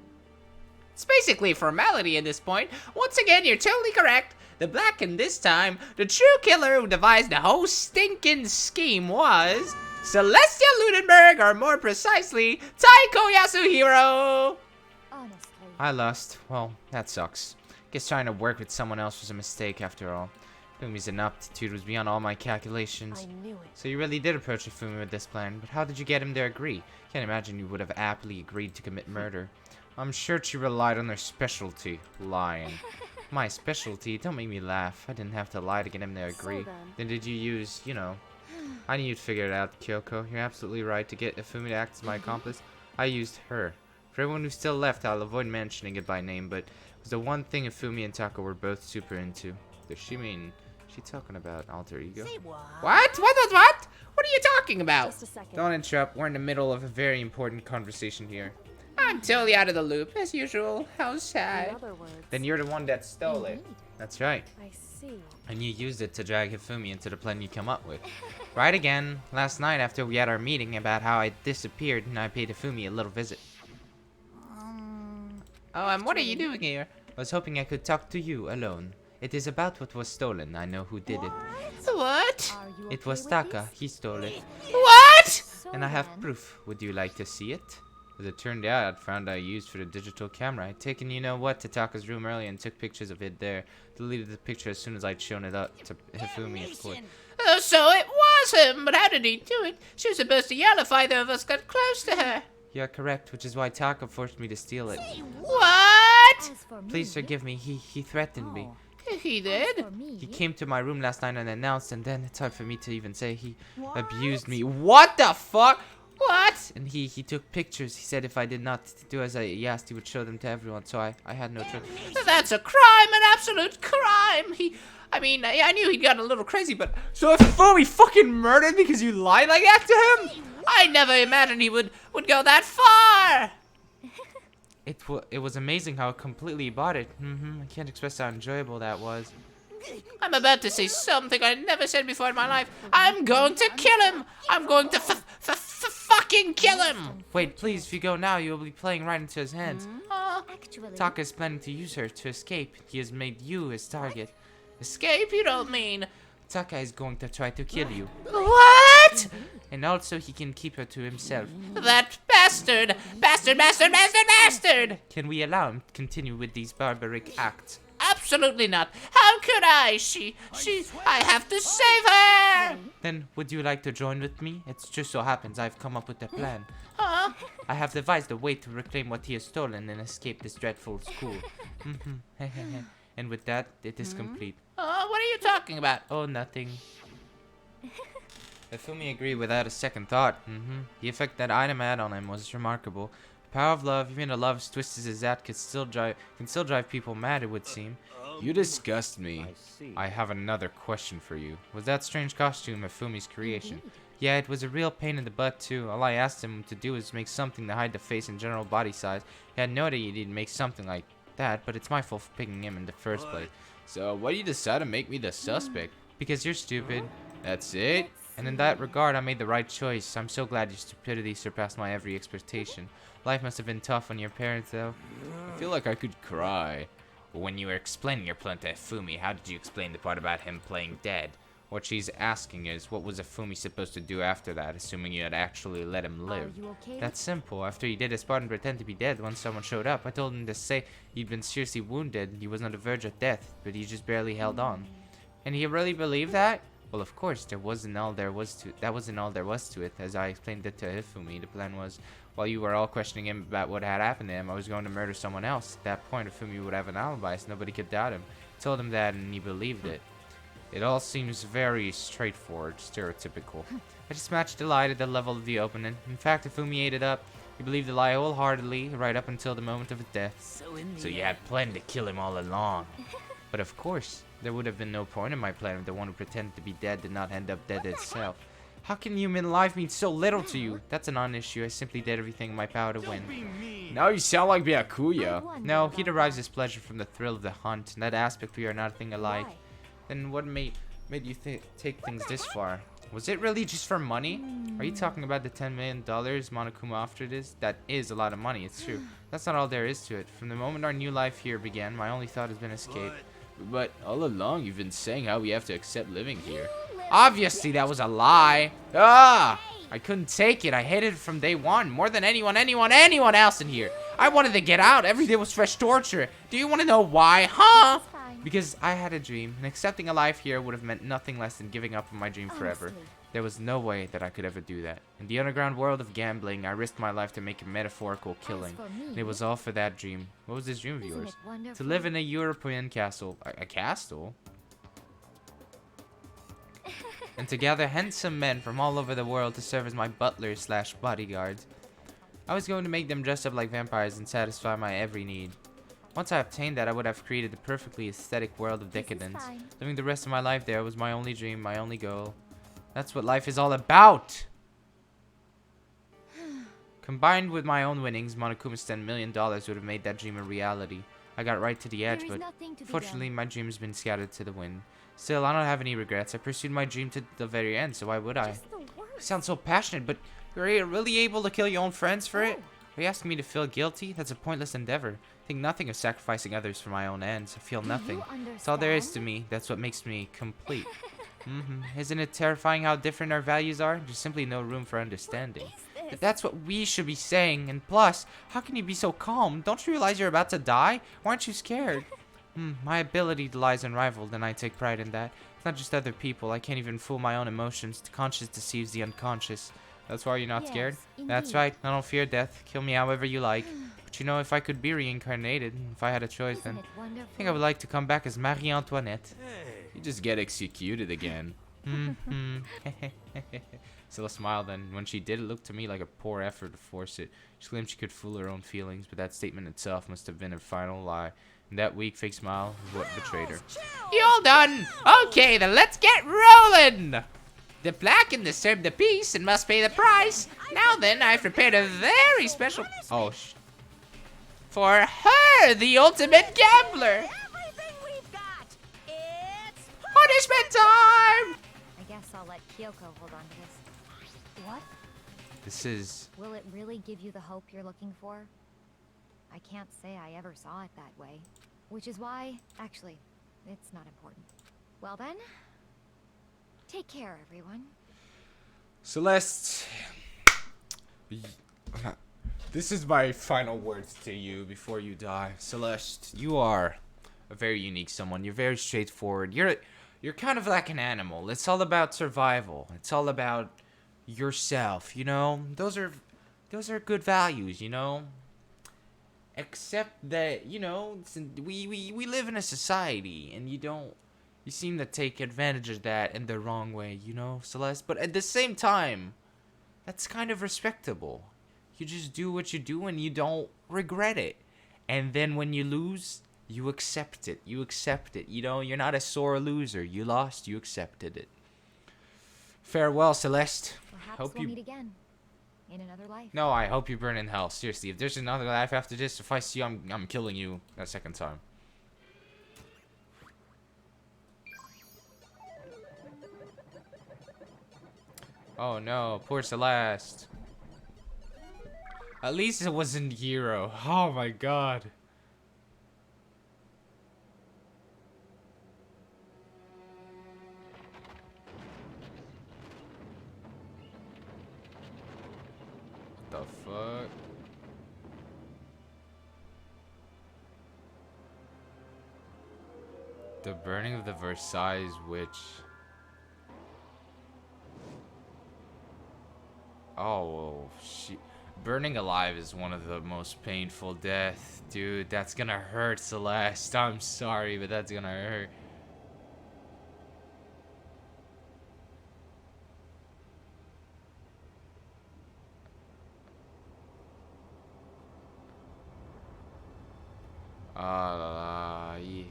It's basically a formality at this point. Once again, you're totally correct. The blackened this time, the true killer who devised the whole stinking scheme was Celestia Ludenberg, or more precisely, Taiko Yasuhiro. Honestly. I lost. Well, that sucks. Guess trying to work with someone else was a mistake after all. Fumi's inaptitude was beyond all my calculations. I knew it. So you really did approach Fumi with this plan, but how did you get him to agree? Can't imagine you would have aptly agreed to commit murder. I'm sure she relied on their specialty, lying. My specialty? Don't make me laugh. I didn't have to lie to get him to agree. then. Then did you use, you know... I knew you'd figure it out, Kyoko. You're absolutely right. To get Fumi to act as my accomplice, I used her. For everyone who's still left, I'll avoid mentioning it by name, but it was the one thing Fumi and Tako were both super into. Does she mean... She talking about alter ego? Say what? What? What? What are you talking about? Just a second. Don't interrupt. We're in the middle of a very important conversation here. I'm totally out of the loop, as usual. How sad. In other words, Then you're the one that stole it. Indeed. That's right. I see. And you used it to drag Hifumi into the plan you come up with. Right again. Last night after we had our meeting about how I disappeared and I paid Hifumi a little visit. Oh, and what are you doing here? I was hoping I could talk to you alone. It is about what was stolen. I know who did it. What? Are you It okay was with Taka. this? He stole it. What? So And I have then, proof. Would you like to see it? As it turned out, I'd found I used for the digital camera. I'd taken you-know-what to Taka's room earlier and took pictures of it there. Deleted the picture as soon as I'd shown it up to Hifumi, of course. Oh, so it was him, but how did he do it? She was supposed to yell if either of us got close to her. You're correct, which is why Taka forced me to steal it. What? as for me, Please forgive me. He threatened me. He as did? for me, He came to my room last night and announced, and then it's hard for me to even say he abused me. What the fuck? What? And he took pictures. He said if I did not do as I asked, he would show them to everyone. So I had no choice. That's a crime, an absolute crime. I mean, I knew he'd gotten a little crazy, but so if Fumi fucking murdered because you lied like that to him, I never imagined he would go that far. It was amazing how completely bought it. I can't express how enjoyable that was. I'm about to say something I never said before in my life. I'm going to kill him. I'm going to fucking kill him. Wait, please, if you go now, you'll be playing right into his hands. actually, Taka is planning to use her to escape. He has made you his target. Escape? You don't mean... Taka is going to try to kill you. What? What? And also he can keep her to himself. That bastard! Bastard, bastard, bastard, bastard! Can we allow him to continue with these barbaric acts? Absolutely not. How could I? I have to save her! Then, would you like to join with me? It just so happens I've come up with a plan. Huh? I have devised a way to reclaim what he has stolen and escape this dreadful school. And with that, it is complete. What are you talking about? Oh, nothing. Ifumi agreed without a second thought. The effect that item had on him was remarkable. The power of love, even a love as twisted as that, can still drive people mad, it would seem. You disgust me. I have another question for you. Was that strange costume Ifumi's creation? Yeah, it was a real pain in the butt too. All I asked him to do was make something to hide the face and general body size. He had no idea he'd make something like that, but it's my fault for picking him in the first place. So, why do you decide to make me the suspect? Because you're stupid. That's it? And in that regard, I made the right choice. I'm so glad your stupidity surpassed my every expectation. Life must have been tough on your parents, though. I feel like I could cry. But when you were explaining your plan to Ifumi, how did you explain the part about him playing dead? What she's asking is, what was Ifumi supposed to do after that, assuming you had actually let him live? Okay? That's simple. After he did his part and pretend to be dead when someone showed up, I told him to say he'd been seriously wounded, he was on the verge of death, but he just barely held on. And he really believed that? Well, of course, that wasn't all there was to it. As I explained it to Ifumi, the plan was, while you were all questioning him about what had happened to him, I was going to murder someone else. At that point, Ifumi would have an alibi, so nobody could doubt him. I told him that, and he believed it. It all seems very straightforward, stereotypical. I just matched the lie to the level of the opponent. In fact, Ifumi ate it up. He believed the lie wholeheartedly, right up until the moment of his death. So you had planned to kill him all along. But of course, there would have been no point in my plan if the one who pretended to be dead did not end up dead itself. How can human life mean so little to you? That's a non-issue. I simply did everything in my power to win. Now you sound like Byakuya. No, he derives his pleasure from the thrill of the hunt. In that aspect, we are nothing alike. Then what made you take things this far? Was it really just for money? Are you talking about the $10 million Monokuma offered us? That is a lot of money, it's true. That's not all there is to it. From the moment our new life here began, my only thought has been escape. But all along you've been saying how we have to accept living here. Obviously that was a lie. Ah! I couldn't take it. I hated it from day one. More than anyone else in here. I wanted to get out. Every day was fresh torture. Do you want to know why? Huh? Because I had a dream, and accepting a life here would have meant nothing less than giving up on my dream forever. There was no way that I could ever do that. In the underground world of gambling, I risked my life to make a metaphorical killing. And it was all for that dream. What was this dream of yours? To live in a European castle. A castle? And to gather handsome men from all over the world to serve as my butlers slash bodyguards. I was going to make them dress up like vampires and satisfy my every need. Once I obtained that, I would have created the perfectly aesthetic world of decadence. Living the rest of my life there was my only dream, my only goal. That's what life is all about! Combined with my own winnings, Monokuma's $10 million would have made that dream a reality. I got right to the edge, but fortunately my dream has been scattered to the wind. Still, I don't have any regrets. I pursued my dream to the very end, so why would I? You sound so passionate, but you're really able to kill your own friends for it? Are you asking me to feel guilty? That's a pointless endeavor. I think nothing of sacrificing others for my own ends. I feel nothing. That's all there is to me. That's what makes me complete. Isn't it terrifying how different our values are? There's simply no room for understanding. But that's what we should be saying. And plus, how can you be so calm? Don't you realize you're about to die? Why aren't you scared? My ability lies unrivaled, and I take pride in that. It's not just other people. I can't even fool my own emotions. The conscious deceives the unconscious. That's why you're not scared? That's right. I don't fear death. Kill me however you like. But you know, if I could be reincarnated, if I had a choice, then I think I would like to come back as Marie Antoinette. You just get executed again. Still smiled, then when she did, it looked to me like a poor effort to force it. She claimed she could fool her own feelings, but that statement itself must have been her final lie. And that weak fake smile is what betrayed her. You all done? Okay, then let's get rolling! The black can disturb the peace and must pay the price. Now then, I've prepared a very special... Oh, for her, the ultimate gambler! Punishment time! I guess I'll let Kyoko hold on to this. What? This is... Will it really give you the hope you're looking for? I can't say I ever saw it that way. Which is why... Actually, it's not important. Well then... Take care, everyone. Celeste, this is my final words to you before you die. Celeste, you are a very unique someone. You're very straightforward. You're kind of like an animal. It's all about survival. It's all about yourself, you know? Those are good values, you know? Except that, you know, we live in a society, and you seem to take advantage of that in the wrong way, you know, Celeste? But at the same time, that's kind of respectable. You just do what you do and you don't regret it. And then when you lose, you accept it. You accept it. You know, you're not a sore loser. You lost, you accepted it. Farewell, Celeste. Perhaps we'll meet again. In another life. No, I hope you burn in hell. Seriously, if there's another life after this, if I see you, I'm killing you a second time. Oh no, poor Celeste. At least it wasn't Hero. Oh my god. The fuck? The burning of the Versailles Witch. Oh, shit. Burning alive is one of the most painful deaths. Dude, that's gonna hurt, Celeste. I'm sorry, but that's gonna hurt. Yeah.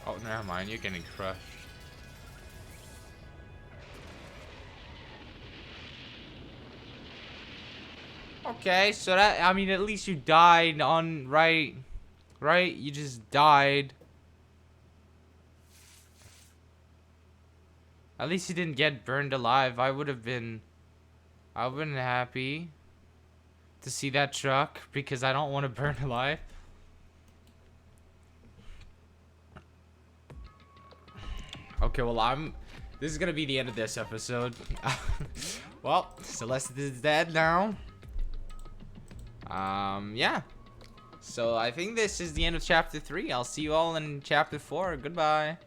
Oh, never mind. You're getting crushed. Okay, so that, I mean, at least you died on, right? Right? You just died. At least you didn't get burned alive. I would have been happy to see that truck because I don't want to burn alive. Okay, well, this is gonna be the end of this episode. Well, Celeste is dead now. Yeah. So I think this is the end of chapter 3. I'll see you all in chapter 4. Goodbye.